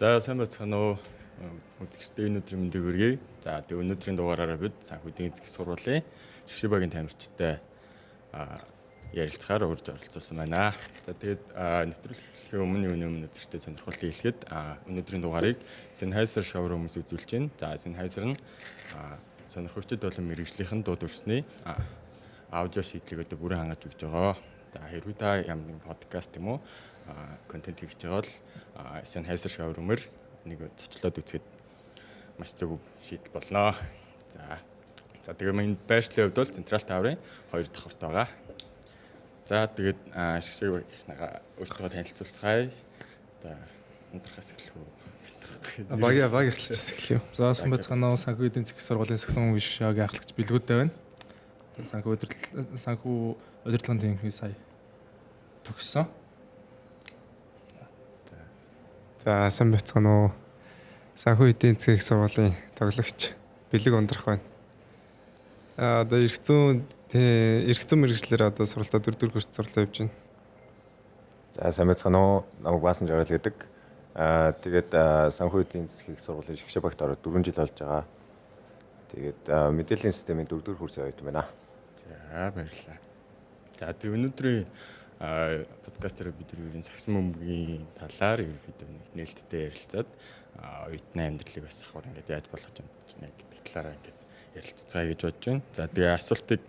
За сайн байцгаана уу. Үзэгчдээ энэ өдрийн мэндийг хүргэе. За тэгээ өнөөдрийн дугаараараа бид санхүүгийн эзэг сургуулийн Шгшиг багийн тамирчтай ярилцахаар урьж оролцуулсан байна. За тэгээд нэвтрүүлэхийн өмнө үзэгчдээ сонирхолтой хэлэхэд өнөөдрийн дугаарыг Sennheiser showroom-ээс үзүүлж байна. За Sennheiser нь сонирхогчдод болон мэргэжлийнхэн дууд өрсний аудио шийдлийг одоо бүрэн хангаж өгч байгаа. За хэрвээ та ямар нэгэн подкаст юм уу контент хийж байгаа бол Sennheiser showroom-ээр нэг зочлоод үзэхэд маш зөв шийдэл болно. За тэгээ миний байршлын хувьд бол Централ Таврын 2 давхарт байгаа. За тэгээд Шгшиг багийнхнаа өөртөө танилцуулцгаая. За өндрхас эхлэх үү? Баг эхлэжээс эхлэв. За сайн байцгаана уу. Санхүү эдийн засгийн сургуулийн сагсан вишагийн ахлагч бэлгүүдтэй байна. Санхүү удирдлагын тэмхий сая төгссөн. За сайн байцгаана уу. Санхүү эдийн засгийн сургуулийн тоглогч бэлэг ундрах байна. Одоо эрх зүйн мэргэжлэр одоо сургалтаа 4 курс сурлаа явж байна. За сайн байцгаана уу. Намайг Баасан Жаргал гэдэг. Тэгээд санхүү эдийн засгийн сургуулийн Шгшиг багт ороод 4 жил болж байгаа. Тэгээд мэдээллийн системийн 4 курсын оюутан байна. За баярлалаа. За тэг өнөөдрийн подкастаар бид ерөнхийдөө сагсан бөмбөгийн талаар ерөнхийдөө нээлттэй ярилцаад оюутны амьдралыг бас ахвар ингээд яаж болгож чадна гэдэг талаараа ингээд ярилццгаая гэж бодож байна. За тэгээ асуултыг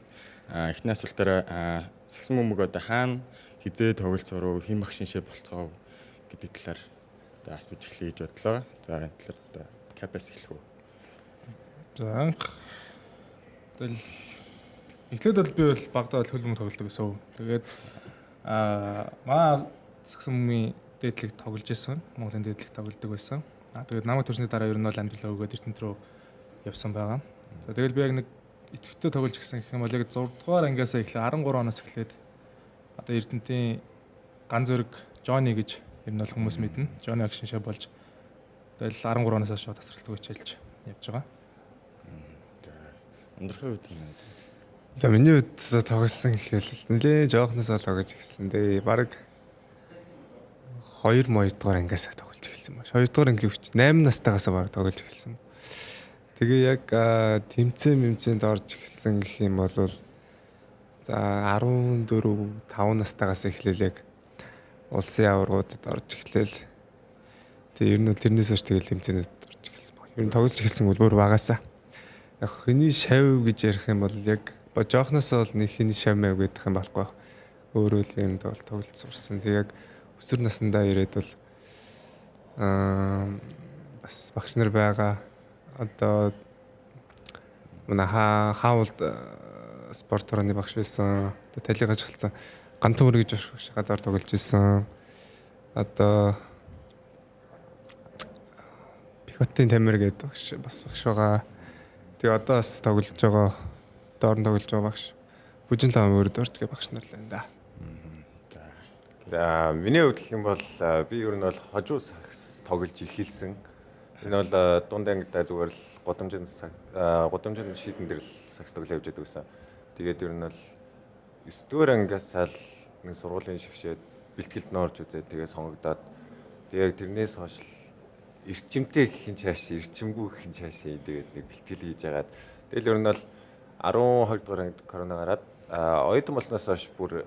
эхний асуултаараа сагсан бөмбөг одоо хаана хизээ тоглолт сурав, хэн багшин шээ болцгоо гэдэг талаар одоо асууж эхлэе гэж бодлоо. За энэ талаар одоо капас эхлэх үү? За эхлээд бол би бол багтаа бол хөлбөмбөг тоглодог гэсэн. Тэгээд маа сагсан бөмбөгийн дээдлэг тоглож байсан. Монголын дээдлэг тоглодог байсан. Тэгээд намайг төрсний дараа ер нь бол амьдралаа өгөөд Эрдэнэт рүү явсан байгаа. За тэгэл би яг нэг идэвхтэй тоглож гисэн гэх юм бол яг 6 дугаар ангиасаа эхлээ 13 оноос эхлээд одоо Эрдэнэтийн ган зөрөг Жони гэж ер нь бол хүмүүс мэднэ. Жони акшн шоу болж тэгэл 13 оноос шоу тасралтгүй хичээлж явж байгаа. Өндрхийн үед юм. За миний үед тоглосон гэхэл нэлээ жоохноосоо тоглож эхэлсэн. Тэгээ баг 2 дугаар ангиасаа тоглож эхэлсэн ба. 2 дугаар анги хүч 8 настайгаас баг тоглож эхэлсэн. Тэгээ яг тэмцээнд орж эхэлсэн гэх юм бол за 14 5 настайгаас эхлээл яг улсын аваргуудад орж эхлээл. Тэгээ ер нь тэрнээс хойш тэгэл тэмцээнүүд орж эхэлсэн баг. Ер нь тоглож эхэлсэн бол бүр багасаа. Яг хэний шав гэж ярих юм бол яг жоохноосоо бол нэг хэний шав маяг гэдэг юм болохгүй. Өөрөө л юм бол тоглож сурсан. Тэг яг өсвөр насндаа ирээд бол бас багш нар байгаа. Одоо манай хаавалд спорт орны багш байсан. Одоо талигаж болсон. Гантөмөр гэж шахаад тоглож исэн. Одоо Пихотын тамир гэдэг бас багш байгаа. Тэгээ одоо бас тоглож байгаа. Доорн тоглож байгаа багш. Бүжин лам өөрөө дорч гэ багш нар л байна да. За миний хувьд гэх юм бол би ер нь бол хожуу сакс тоглож эхэлсэн. Энэ бол дунд ангидаа зүгээр л гудамжийн шийдэн дээр л сакс тоглож явж байдаг гэсэн. Тэгээд ер нь бол 9 дугаар ангиас л нэг сургуулийн шгшээд бэлтгэлд норж үзээ. Тэгээд сонгогдоод тэгээд тэрнээс хойш эрчимтэй гэх цааш эрчимгүй гэх цааш тэгээд нэг бэлтгэл хийж яагаад тэгэл ер нь бол 12 дугаар ангид корона гараад оюутан болсноос хойш бүр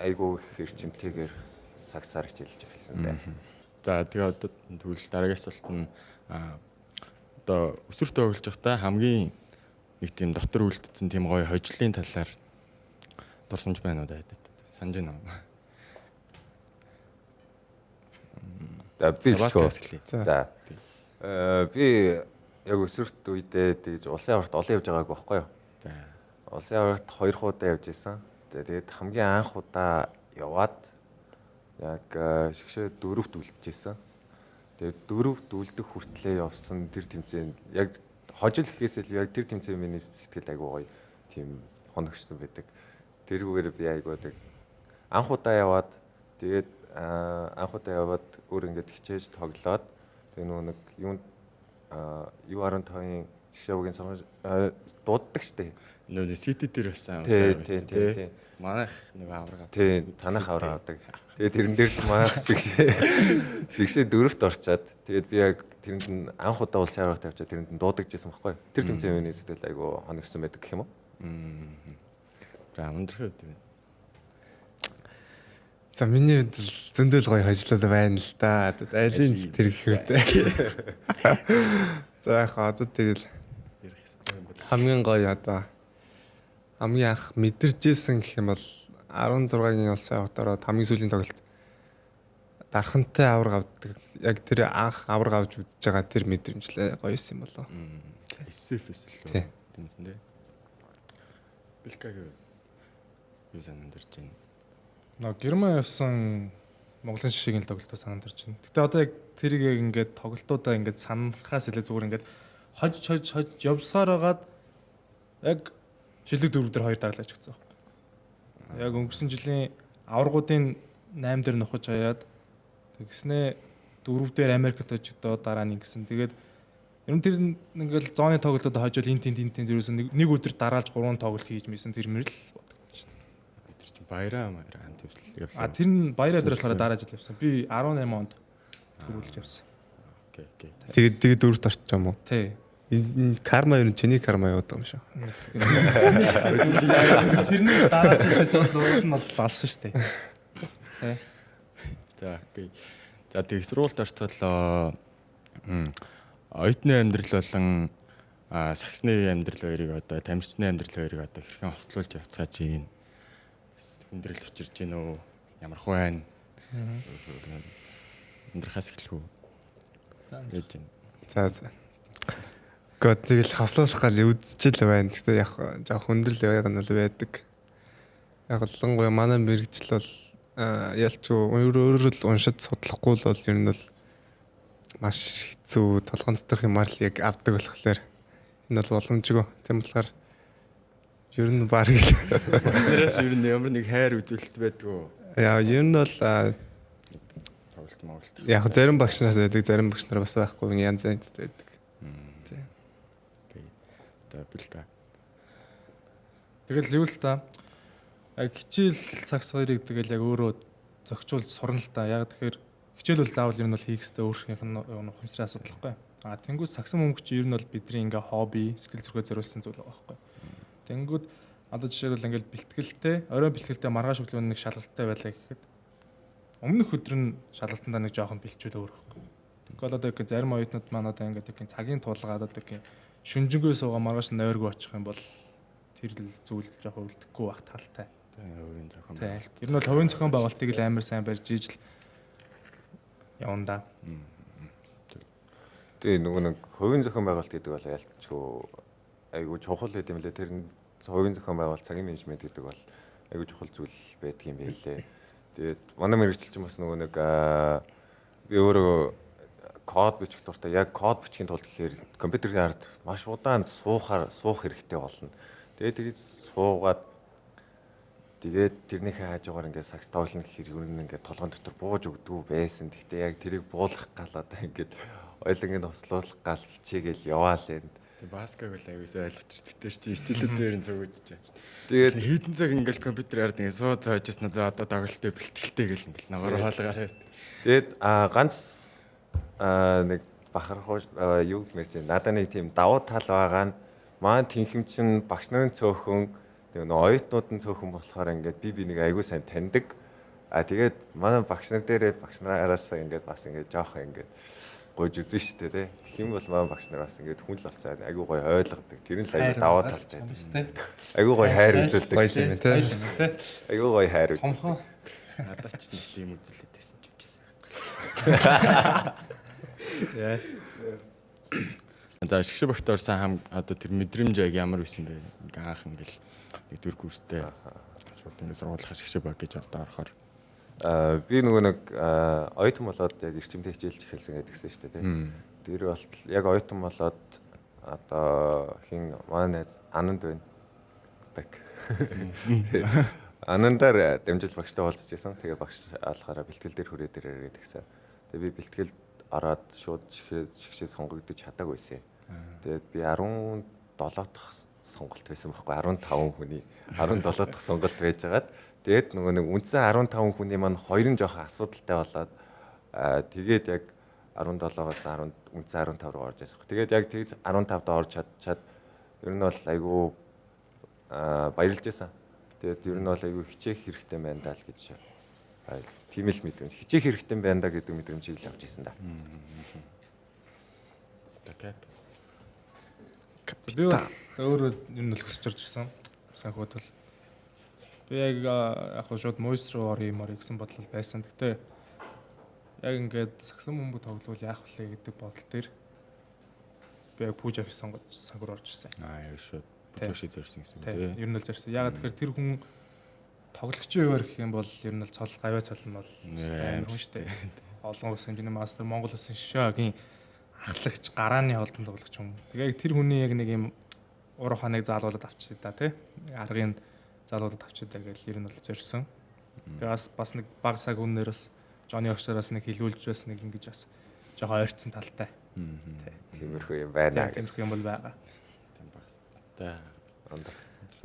айгүй их эрчимтэйгээр саксаар хичээлж эхэлсэн дээ. За тэгээ одоо тэгвэл дараагийн асуулт нь одоо өсвөрт тоглож байхдаа хамгийн нэг тийм дотор үлдсэн тийм гоё хожлын талаар дурсамж байна уу даа. Санаж байна уу? За би яг өсвөрт үедээ тэгж улсын аварт олон явж байгааг байхгүй юу? За улсын аварт 2 удаа явж исэн. Тэгээд хамгийн анх удаа яваад яг Шгшээ 4-т үлдчихсэн. Тэгээд 4-т үлдэх хүртлээр явсан тэр тэмцээнд яг хожил гэхээс илүү яг тэр тэмцээн миний сэтгэл айгуу гоё тийм хоногшсон байдаг. Тэрүүгээр би айгуу тэг анх удаа яваад тэгээд өөр ингээд хичээж тоглоод тэгээ нэг юу 15-ын шгшээгийн сонгож дууддаг штэ. Нөө сити дээр байсан Тий. манайх нэг авраг авдаг. Тий, танах авраг авдаг. Тэгээд тэрэн дээр ч маах шгшээ дөрөвт орчаад тэгээд би яг тэрэнд нь анх удаа улсын авраг тавьчаад тэрэнд нь дуудагжсэн байхгүй. Тэр тэмцээний үеийн сэтгэл айгу хоногсон байдаг гэх юм уу? За өндрөх үед За миний хувьд л зөндөл гоё хожлол байна л да. Айлын ч тэр гэхүүтэй. За яг одоо тэгэл ярих хэрэгтэй юм байна. хамгийн гоё одоо хамгийн анх мэдэрчээсэн гэх юм бол 16-гийн улсын аврагт ороод хамгийн сүүлийн тоглолт дархантай авраг авдаг. Яг тэр анх авраг авч үзэж байгаа тэр мэдрэмжлээ гоё юм болоо. SF-с л Тий. тэмцэн дээ. Бэлкагийн юу санамдэрч байна. Нөө Герман явсан Монголын шишгийн л тоглолтоо санаанд орж байна. Гэтэ одоо яг тэрийг яг ингээд тоглолтуудаа ингээд санахаас илүү зүгээр ингээд хож явсаар хагаад яг шилдэг дөрөв дээр хоёр дараалаж гисэн байхгүй. Яг өнгөрсөн жилийн аваргуудын 8 дээр нухаж хаяад тэгснээ дөрөв дээр Америкт очиодоо дараа нь гисэн. Тэгээд ер нь тэр ингээд зооны тоглолтод хожоод ин тент дөрөөс нэг өдөр дараалж 3 тоглолт хийж мэсэн тэр мөрөл Тэр чинь баяраа хамт явуулсан. А тэр нь баяраа дээр болохоор дараа жил явсан. Би 18 онд төрүүлж явсан. Окей. Тэгээд дөрөвт орчих юм уу? Тий. Энэ карма ер нь чиний карма яваад байгаа юм шиг. Тэрний дараа жилээс бол уул нь бол алсан шүү дээ. Тий. За окей. За тэг сургуульд орцгол оюутны амьдрал болон саксны амьдрал хоёрыг одоо тамирчны амьдрал хоёрыг одоо хэрхэн хослуулж явцгааж ийн. Хүндрэл учирч гин үү? Ямарх байна? Өндрөхөөс эхлэх үү? Гэж байна. За. Гэхдээ тэгэл хослуулах гал үдчихэл байна. Гэхдээ яг жоох хүндрэл явааг нь бол байдаг. Яг лонгой манай мэрэгчл бол ялч өөрөөр л уншиж судлахгүй л бол ер нь бол маш хэцүү толгойн доторх юмар л яг авдаг болохоор энэ бол боломжгүй. Тийм болохоор ер нь баг Багшнараас ер нь ямар нэг хайр үзүүлэлт байдгүй. яа ер нь бол Тоглолт Монголд. яг зарим багшнаас байдаг, зарим багш нар бас байхгүй янз янз байдаг. Тийм. Окей. За бэлка. Тэгэл юу л та. Яг хичээл цагс хоёрыг тэгэл яг өөрөө зохицуулж сурна л та. Яг тэгэхээр хичээл бол заавал ер нь бол хийх хэрэгтэй өөрсдийнх нь ухамсарын асуудал байхгүй. А тэнгууд сагсан мөнгө чи ер нь бол бидний ингээ хобби, сэтгэл зүрхээ зориулсан зүйл байгаа байхгүй. Тэнгүүд одоо жишээлбэл ингээл бэлтгэлтэй, оройн бэлтгэлтэй маргааш өглөө нэг шалгалттай байлаа гэхэд өмнөх өдөр нь шалгалтандаа нэг жоохон бэлчүүл өөр байхгүй. Тэгвэл одоо их зарим оюутнууд маань одоо ингээд их цагийн тулгаад одоо их шүнжэнгөө суугаа маргааш нь ойргоо очих юм бол тэр л зүйл жоохон үлдэхгүй байх талтай. Хувийн зохион Тийм. байгуулалт. Ер нь бол хувийн зохион байгуулалтыг л амар сайн барьж ижил явна да. Тэгээ нөгөө нэг хувийн зохион байгуулалт гэдэг бол ялчгүй айгу чухал гэдэг юм лээ. Тэр нь хувийн зохион байгуулалт, цагийн менежмент гэдэг бол айгу чухал зүйл байдаг юм байлээ. Тэгээд манай мэрэгчлч бас нөгөө нэг би өөрөө код бичих дуртай. Яг код бичихийн тулд гэхээр компьютерийн ард маш удаан суух хэрэгтэй болно. Тэгээд суугаад тэгээд тэрнийхээ хажуугаар ингээд сакс тоглоно гэхээр ер нь ингээд толгойн дотор бууж өгдөг байсан. Гэхдээ яг тэрийг буулгах гал одоо ингээд ойлонгийн хослуулах гал хичээгээл яваал энэ. Тэг баскаг бол аюусаа ойлгож ирдэг. Тэр чи хичээлүүд дээр нь зүгөөж чаач. Тэгээд Хэдэн цаг ингээл компьютер ард ингээд суу цаажсэн за одоо тоглолттой бэлтгэлтэй гэл ингээл ногоор хаалгаарай. тэгээд ганц нэг бахархуу юу гэмээр чинь надад нэг тийм давуу тал байгаа нь маань тэнхимчин багш нарын цөөхөн нэг оюутнууд нь цөөхөн болохоор ингээд би нэг аягүй сайн таньдаг. Тэгээд манай багш нар дээрээ багш нараас ингээд бас ингээд жоох ингээд гойж үзэн штэ тий. Тэгэх юм бол манай багш нар бас ингээд хүн л болсон аягүй гоё ойлгодог. Тэр нь л аягүй давуу талж байдаг штэ. Аягүй гоё хайр үзүүлдэг. Гоё юм тий. Аягүй гоё хайр үзүүлдэг. Томхон Надад ч нэг юм үзүүлээд байсан ч юм чийсэн. зэ. За шгшээ багт орсон хам одоо тэр мэдрэмж яг ямар байсан бэ? Ингээ анх ингээл нэг дөрв курстэй шууд ингээ сургуулийнхаа шгшээ баг гэж орохоор Би нөгөө нэг оюутан болоод яг эрчимтэй хичээлж эхэлсэн гэдгсэн шүү дээ тий. Тэр бол яг оюутан болоод одоо хин манай найз Ананд байна. Бак. Анандаар дамжуулж багштай уулзж байсан. Тэгээ багш алахаараа бэлтгэл дээр хүрээ дээр ирээд гисэн. Тэгээ би бэлтгэл ороод шууд шгшээ сонгогдож чадаагүй байсан. Тэгээд би 17 дахь сонголт байсан байхгүй 15 хүний 17 дахь сонголт байжгаад тэгээд нөгөө нэг үндсэн 15 хүний маань хоёр нь жоохон асуудалтай болоод тэгээд яг 17-оос үндсэн 15 руу орж байсан. Тэгээд яг тэгж 15-д орж чадчаад ер нь бол айгүй баярлж байсан. Тэгээд ер нь бол айгүй хичээх хэрэгтэй байна даа л гэж тийм л мэдрэмж. Хичээх хэрэгтэй байна да гэдэг мэдрэмжийг л авч ирсэн да. Тэгээд Би бол өөрөө ер нь л хүсэж орж ирсэн. Санхүүд бол би яг шууд мойс руу орё юмар гэсэн бодлол байсан. Гэтэ яг ингээд сагсан бөмбөг тоглол яах вэ гэдэг бодол дээр би яг пүүж авах сангуур орж ирсэн. яа шууд бүтээшээ зорьсон гэсэн үг тийм. Ер нь л зорьсон. Яг тэгэхээр тэр хүн тоглогчийн хувьар гэх юм бол ер нь л цол гавьяа цол нь бол амар хүн штэ. Олон улсын хэмжээний мастер Монгол улсын шишээгийн ахлагч гарааны холбонд тоглогч юм. Тэгээ тэр хүний яг нэг юм урах ханыг заалуулаад авчид та тий. Аргыг заалуулаад авчид та гэж ер нь бол зорьсон. Тэгээ бас нэг баг саг үннээрээс Жоны огчроос нэг хилүүлж бас нэг ингэж бас жоохон ойрцсон талтай. Тиймэрхүү юм байна. Тиймэрхүү юм бол байгаа. Тийм багс. За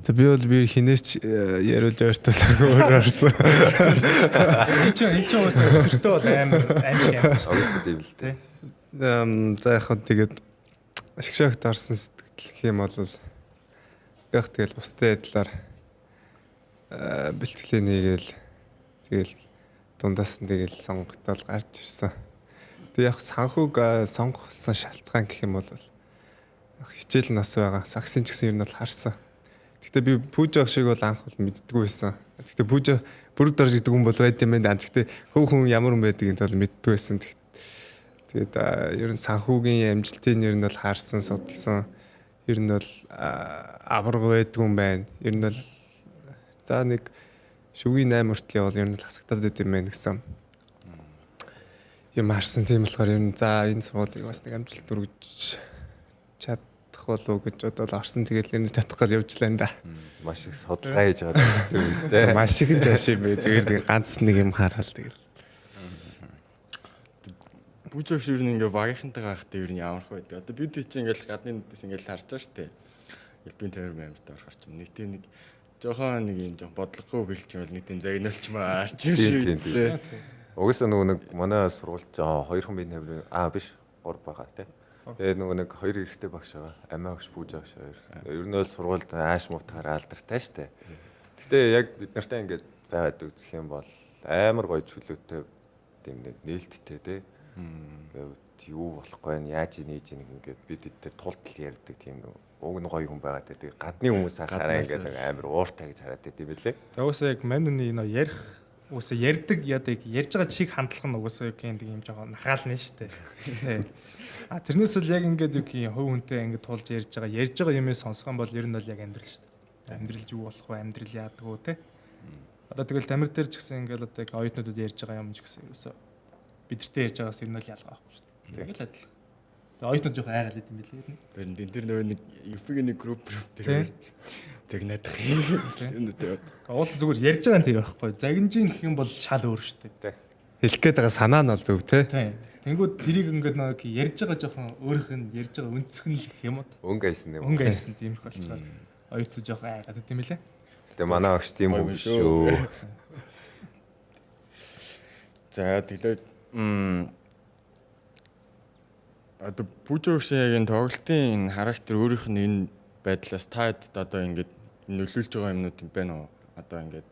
За би бол би хинээч яриулж ойртуулаагүй өөр орсон. Энд чинь уусаа өсөртөө бол амар юм шүү. Өөсөө тийм л тий. За яг хөө тэгээд ашигшаагт орсон сэтгэл гэх юм бол яг тэгэл бусдын адилаар бэлтгэлээ нийгээл тэгэл дундаас нь тэгэл сонгогдол гарч ирсэн. Тэг яг санхүүг сонгосон шалтгаан гэх юм бол хичээл нас байгаа. Саксын ч гэсэн ер нь бол харсан. Гэхдээ би пүүж авах шиг бол анх бол мэддэггүй байсан. Гэхдээ пүүж бүрд орж гэдэг хүн бол байд юм байна. Гэхдээ хүн ямар хүн байдгийг нь бол мэддэггүй байсан. Тэгээд ер нь санхүүгийн амжилтыг ер нь бол харсан, судалсан. Ер нь бол аварга байдгүй юм байна. Ер нь бол за нэг шүгийн 8 хүртэл бол ер нь хасагтаад байд юм байна гэсэн. Юм харсан тийм болохоор ер нь за энэ сургуулийг бас нэг амжилт өргөж чадах болов уу гэж бодоод орсон. Тэгээд ер нь чадах гал явж лээ да. Маш их судалгаа хийж байгаа гэсэн юм шүү дээ. Маш их жааш юм бэ. Зүгээр нэг ганц нэг юм хараад тэгэл. Бүжөөш ер нь ингээ багийнхантайгаа хахтай ер нь ямарх байдаг. Одоо бид чинь ингээл гадны дэс ингээл харж байгаа штэ. Элбийн тавир мэмэрт орохч юм. Нэг тийм нэг жоохон нэг юм жоох бодлогогүй гэлч бол нэг тийм загнуулчмаа арч юм шиг. Угсаа нөгөө нэг манай сургуульд 2 хүн бие тавир биш 3 байгаа тий. Тэгээд нөгөө нэг 2 эрэгтэй багш байгаа. Амиа багш пүүж багш хоёр. Ер нь бол сургуульд ааш муутахаар алдартай штэ. Гэтэ яг бид нартай ингээд байгаад үзэх юм бол амар гоё чөлөөтэй тийм нэг нээлттэй тий. Юу болохгүй нь яаж нээж ийн ингээд бид эдгээр тултал ярьдаг тийм уг нь гоё хүн байгаа тий. Гадны хүмүүс харахаараа ингээд амар ууртай гэж хараад байт юм билээ. Уусаа яг мануны нөө ярих уусаа ярьдаг ядаг ярьж байгаа чиг хандлах нь уусаа яг юм жоохон нахаална шүү дээ. Тэрнээс л яг ингээд юу гэх юм хувь хүнтэй ингээд тулж ярьж байгаа юмээ сонсох юм бол ер нь бол яг амьдрал шүү дээ. Амьдрал юу болох вэ? Амьдрал яадаг уу те? Одоо тэгэл тамир дээр ч гэсэн ингээд одоо яг оюутнуудад ярьж байгаа юм ч гэсэн ерөөсөө бидэртэй ярьж байгаас ер нь л ялгаа байхгүй шүү дээ. Тэгэл адил. Тэгээ оюутнууд жоохон айгаал идэм билээ ер нь. Тэгвэл тэр нөгөө нэг UFG-ний групп дээр загнаадах юм дээ. Уул зүгээр ярьж байгаа нь тэр байхгүй. Загинжийн гэх юм бол шал өөр шүү дээ. Хэлэх гээд байгаа санаа нь бол зөв те. Тэнгүүд тэрийг ингээд нэг ярьж байгаа жоохон өөрийнх нь ярьж байгаа өнцгөн л гэх юм уу? Өнгө айсан юм. Өнгө айсан тиймэрхүү болчихоо. Оюутнууд жоохон айгаад идэм билээ. Тэгээ манай багш тийм үг шүү. За тэгээд одоо бүжөөшийн тоглолтын характер өөрийнх нь энэ байдлаас таад одоо ингээд нөлөөлж байгаа юмнууд юм байна уу? Одоо ингээд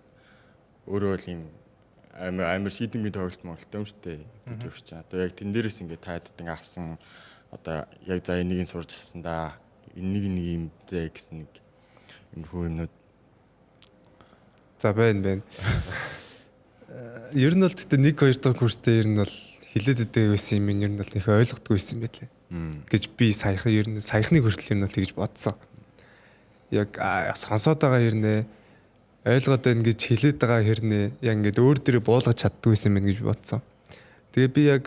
өөрөө л юм амар шийдэнгийн тоглолт Монголтой юм шүү дээ. Бүжөөш чинь одоо яг тэн дээрээс ингээд тааддаг авсан одоо яг за энийг сурж авсан да. Энийг нэг юм дээ гэсэн нэг юмхүү юмнууд. За байна. Ер нь бол тэгтээ 1 2 дахь курстэй ер нь бол хилээд идэг байсан юм ер нь бол их ойлгохгүй байсан байлээ. Гэж би саяхан ер нь саяхны хүртэл ер нь бол тэгж бодсон. Яг сонсоод байгаа хэрнээ ойлгоод байна гэж хэлээд байгаа хэрнээ яг ингээд өөр дөрөө буулгаж чаддгүй байсан юм гэж бодсон. Тэгээ би яг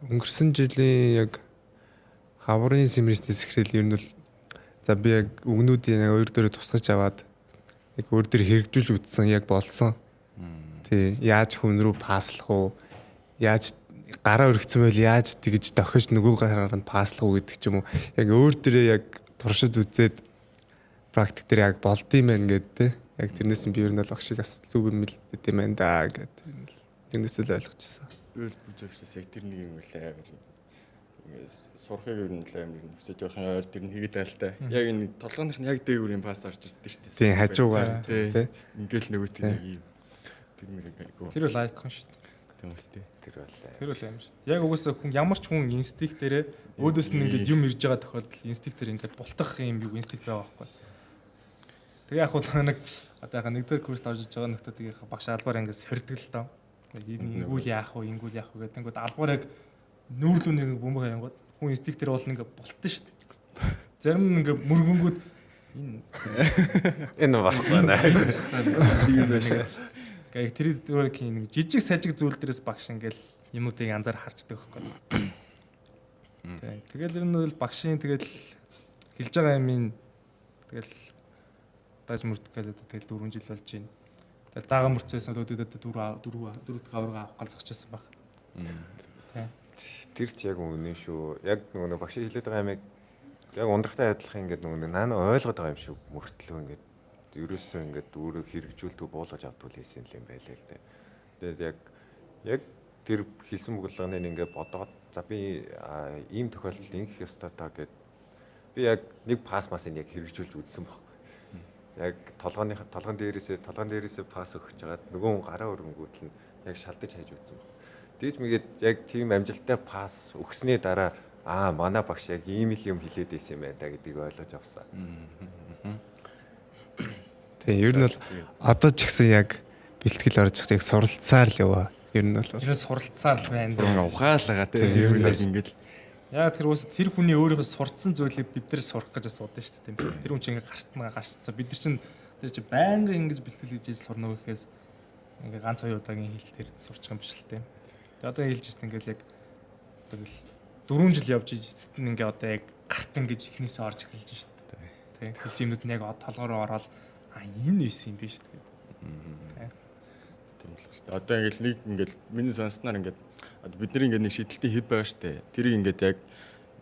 өнгөрсөн жилийн яг хаврын семестрээс эхлээл ер нь бол за би яг өгнүүдийн өөр дөрөө тусгаж аваад яг өөр дөрөө хэрэгжүүлж үзсэн яг болсон. Тий яаж хүн рүү пааслах уу? Яаж гараа өргөцсөн байл яаж тэгж дохиж нөгөө гараар нь пааслах уу гэдэг ч юм уу. Яг өөр дээрээ яг туршиж үзээд практик дээр яг болдсон юм байна гэдэг те. Яг тэрнээс нь би ер нь бол багшиг бас зүг юм мэдээд юм байна да гэдэг. Тэрнээс л ойлгочихсон. Би л бүж өгчээс яг тэр нэг юм үлээ амар сурахыг ер нь л амар хүсэж явахын ойр тэр нь хийгээд байлтай. Яг энэ толгойнх нь яг дээгүүрийн пас орж ирдэ шүү дээ. Тийм хажуугаар тий. Ингээл нөгөө тийм нэг юм тэр мэрэг айгуу. Тэр бол айкон шүү дээ. Тийм үү тий. Тэр бол амар шүү дээ. Яг угаасаа хүн ямар ч хүн инстинктээрээ өөдөөс нь ингээд юм ирж байгаа тохиолдол инстинктээр ингээд бултах юм юу инстинкт байгаа байхгүй. Тэгээ яг хуу нэг одоо яг нэгдүгээр курст орж иж байгаа нөхдүүдийн багш албаар ингээд сордгол л доо. Ингүүл яах вэ гэдэг. Тэнгүүд албаар яг нүүрлүү нэг бөмбөг аянгууд хүн инстинктээр бол ингээд бултсан шүү дээ. Зарим нь ингээд мөргөнгүүд Энэ болохгүй наа. Гэхдээ тэр нэг жижиг сажиг зүйл дээрээс багш ингээл юмнуудыг анзаар харцдаг байхгүй. Тэгэл ер нь бол багшийн тэгэл хэлж байгаа юмын тэгэл даж мөрдөх гэдэг тэгэл 4 жил болж байна. Тэгэл даага мөрцөөс өөдөөд 4 аврага авах галзахчихсан баг. Тэр ч яг үнэн шүү. Яг нөгөө багш хэлээд байгаа юмыг яг ундрахтай адилхан ингээд нөгөө наана ойлгоод байгаа юм шиг мөртлөө ингээд ерөөсөө ингээд өөрөө хэрэгжүүлдэг буулгаж авдаг лсэн юм байлаа л дээ. Тэгээд яг тэр хийсэн бүглэгний ингээд бодоод за би ийм тохиолдолд ингэх ёстой та гэд би яг нэг пас масыг яг хэрэгжүүлж үзсэн баг. Яг толгойн дээрээсээ пас өгч жагаад нөгөө гараа өрөнгүүтэл нь яг шалдаж хайж үзсэн баг. Тэгж мэгээд яг тийм амжилттай пас өгснээ дараа манай багш яг ийм л юм хэлээд байсан юм байна да гэдгийг ойлгож авсан. Тийм ер нь бол одоо ч гэсэн яг бэлтгэл орж ихтэй яг суралцсаар л яваа. Ер нь бол суралцсаар л байна. Ингээ ухаалгаа тийм ер нь ингээд Яг тэр хүний өөрийнхөө сурцсан зүйлийг бид нар сурах гэж асуудаг шүү дээ тийм. Тэр хүн чинь ингээ гарцсан. Бид нар чинь тэр чинь байнга ингэж бэлтгэл хийж сурна гэхээс ингээ ганц хоёр удаагийн хилтээр сурчих юм биш л тийм. Тэгээ одоо хэлж ирсэн ингээл яг тэгэл 4 жил явж эцэст нь ингээ одоо яг гарт ингэж ихнээсээ орж эхэлж шүү дээ. Тийм. Хийсэн юмнууд нь яг толгоороо ороод энэ байсан юм биш үү гэдэг. Тийм л шүү дээ. Одоо ингээл миний сонсноор ингээд бид нар ингээд нэг шийдэлтийн хэв байгаа шүү дээ. Тэрийг ингээд яг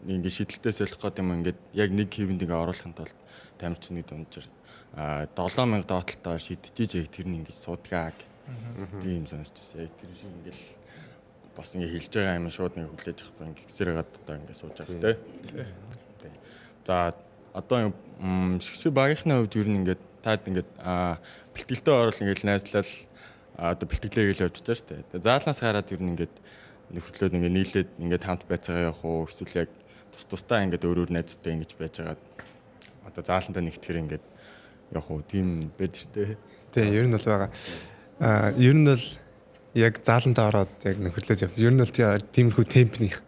ингээд шийдэлтээ солих гэдэг юм ингээд яг нэг хэвэнд ингээд оруулахын тулд тамирчны дунджир 7000 доотлолтоор шийдчихэж яг тэр нь ингээд суудгаа тийм сонсчихсан. Яг тэр шиг ингээд бас ингээд хэлж байгаа юм шууд нэг хүлээж авахгүй ингээд гисэрээд одоо ингээд сууж байгаа тийм. За одоо шгшиг багийнхны хувьд юу ингээд таад ингээд бэлтгэлтэй орол ингээд найзлал одоо бэлтгэлээ гээл явж байгаа шүү дээ. Тэгээ заалнаас хараад ер нь ингээд нөхөрлөөд ингээд нийлээд ингээд хамт байцаагаа явах уу эсвэл яг тусдаа ингээд өөр найзтай ингэж байж байгаа. Одоо заалантаа нэгтгэхэр ингээд явах уу тийм байд штэ. Тийм ер нь бол байгаа. Ер нь бол яг заалантаа ороод яг нөхөрлөөд явсан. Ер нь бол тиймэрхүү темпнийх.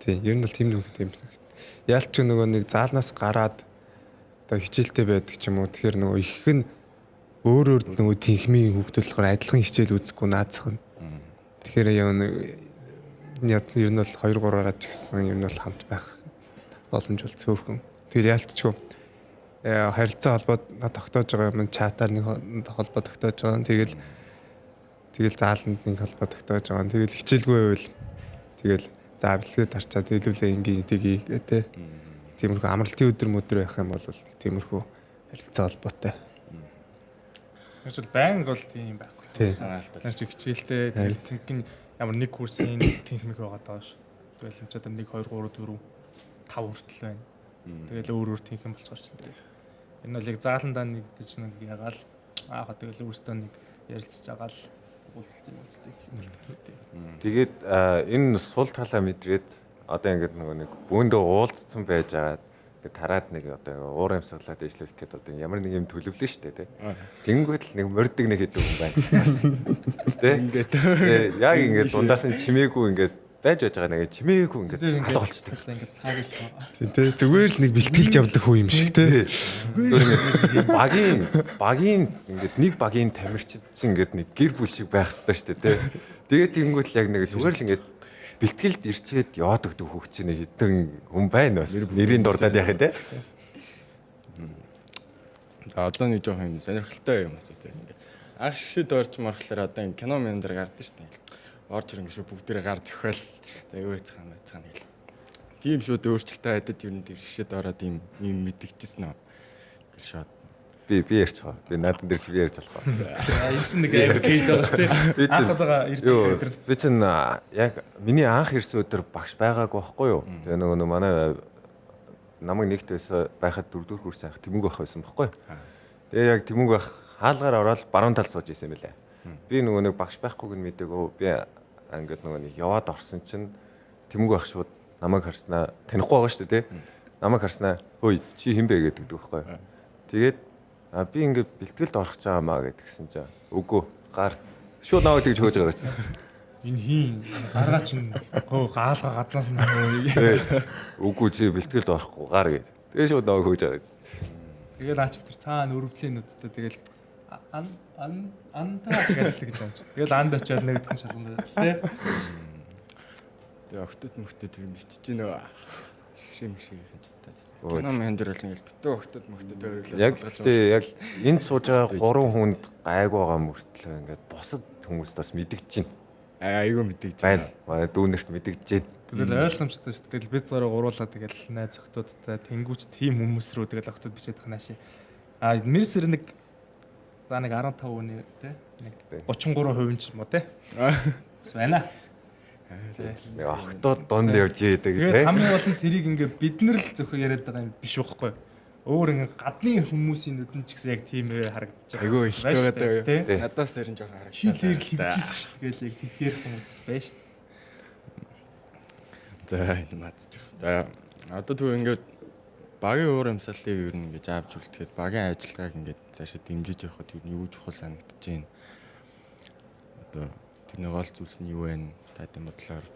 Тийм ер нь бол тиймэрхүү темпнийх. Яалч нөгөө нэг заалнаас гараад одоо хичээлтэй байдаг ч юм уу. Тэгэхээр нөгөө их нь өөр нөгөө тэнхмийн хөвгдөл болохоор адилхан хичээл үзэхгүй наацх нь. Тэгэхээр яа ер нь бол 2-3-аараа ч гэсэн ер нь бол хамт байх боломж бол цөөхөн. Тэгэхээр яалтчгүй харилцаа холбоод тогтоож байгаа юм чатаар нэг холбоо тогтоож байгаа. Тэгэл зааланд нэг холбоо тогтоож байгаа. Тэгэл хичээлгүй байвал тэгэл за бэлгээд арчаад хэлүүлээ ингийн тгий гэдэг. Тиймэрхүү амралтын өдөр байх юм бол тиймэрхүү харилцаа холбоотой. Тэгвэл байнга бол тийм байхгүй. Санаалтай. Тэр чи хичээлтэй тэнхин ямар нэг курсын тэнхмэх байгаа даа ш. Тэгэл энэ ч одоо 1 2 3 4 5 хүртэл байна. Тэгэл өөр тэнхин болцооч. Энэ бол яг зааландаа нэгдэж нэг ягаал тэгэл өөртөө нэг ярилцж байгаа л уулзалтыг юм л тийм. Тэгээд энэ сул талаа мэдрээд одоо ингээд нөгөө нэг бөөндөө уулзсан байж байгаа тараад нэг одоо уур амьсгалаад ижлүүлэх гэдэг одоо ямар нэг юм төлөвлөн шүү дээ тий. Тэнгүүд л нэг мордог нэг хэдэг юм байна. Тий. Ингээд яг ингээд дундаас нь чимээгүй ингээд байж байгаа нэг чимээгүй ингээд алга болчтой. Ингээд таарч байгаа. Тийм зүгээр л нэг бэлтгэлж явдаг хүү юм шиг тий. Багийн ингээд нэг багийн тамирчидсан ингээд нэг гэр бүл шиг байх хэрэгтэй шүү дээ тий. Тэгээд тэнгүүд л яг нэг зүгээр л ингээд бэлтгэлд ирчээд яваад өгдөг хүүхчийн нэг хэдэн хүн байна бас нэрийн дурдаад яах юм те. За одоо нэг жоох юм сонирхолтой юм асуу тийм ингээд анх шгшид орч мархлаар одоо кино мен дээр гардаг шүү дээ. орж ирэн шүү бүгдээрээ гар зөхөөл. За юу яцхан хэл. Тийм шууд өөрчлөлтөө хадад ер нь тэр шигшэд ороод ийм мэдэгчсэн нөө. Гэр шууд Би ярьж байгаа. Би наадан дээр чи би ярьж болох. Энэ чинь нэг кейс байгаа шүү дээ. Анхадаага ирж ирсэн өдөр. Би чинь яг миний анх ирсэн өдөр багш байгаагүй байхгүй юу? Тэгээ нөгөө манай намайг нэгт байхад 4-р курс анх Тэмүүг байх байсан байхгүй юу? Тэгээ яг Тэмүүг байх хаалгаар ороод баруун талд сууж исэн юм лээ. Би нөгөө нэг багш байхгүйг нь мэдээгүй. Би ингээд нөгөө нэг яваад орсон чинь Тэмүүг байх шууд намайг харснаа танихгүй байгаа шүү дээ, тий? Намайг харснаа "Хөөе, чи хэн бэ?" гэдэг байхгүй юу? Тэгээд би ингээд бэлтгэлд орох гэж байгаа маа гэдгсэн чинь үгүй гар шууд наваа тэгж хөөж байгаа гэсэн. Энэ хийн гаргаа чинь гаалга гаднаас нь Үгүй чи бэлтгэлд орохгүй гар гэдэг. Тэгээ шууд наваа хөөж байгаа гэсэн. тэгэл аач тэр цаана өрөвдлийн нүдтэй тэгэл андаа гэлдэг гэж юм чи. Тэгэл анд очиад нэгдэх шалган байдаг тий. тэгээ октод мөхтөд юм бичиж гинөө. Шигшээ мшиг хийж таас. Кино мен дээр бол ингээл битүү октод мөхтөд өөрөглөө Яг тэгээ яг энд сууж байгаа 3 хүнд гайг байгаа мөртлөө ингээд бусад хүмүүс бас мэдэгч чинь айгүй мэдээж байна. Манай дүүнерт мэдэгч чинь. Тэгэл ойлгомжтой шүү. Тэгэл бид бараа гуруулаа тэгэл найз охтуудтай тэнгүүч тим хүмүүс рүү тэгэл охтууд бичээд ханаши. Мерсэр нэг за нэг 15 үний тий. Нэг 33% ч юм уу тий. Бас байна. Охтод донд явж идэг Тэгээд тий. хамгийн гол нь тэрийг ингээ бид нар л зөвхөн яриад байгаа юм биш байхгүй. Өөр ингээ гадны хүмүүсийн нүдэн ч гэсэн яг тийм харагдаж байгаа. айгүй их байгаа тий. даа. Надаас тэрэн жоохон харагдав. Шилээр хөвчихсэн шүү дээ. Тэгэл яг тэгэхээр хүмүүс бас байна шүү. За энэ мацчих. За одоо түр ингээд багийн уур амьсгалыг ер нь ингэж авч үлдэхэд багийн ажиллагааг ингээд цаашаа дэмжиж явахад юу юу чухал санагдаж байна. Одоо тэрний гол зүйлс нь юу вэ? Таатай бодлоор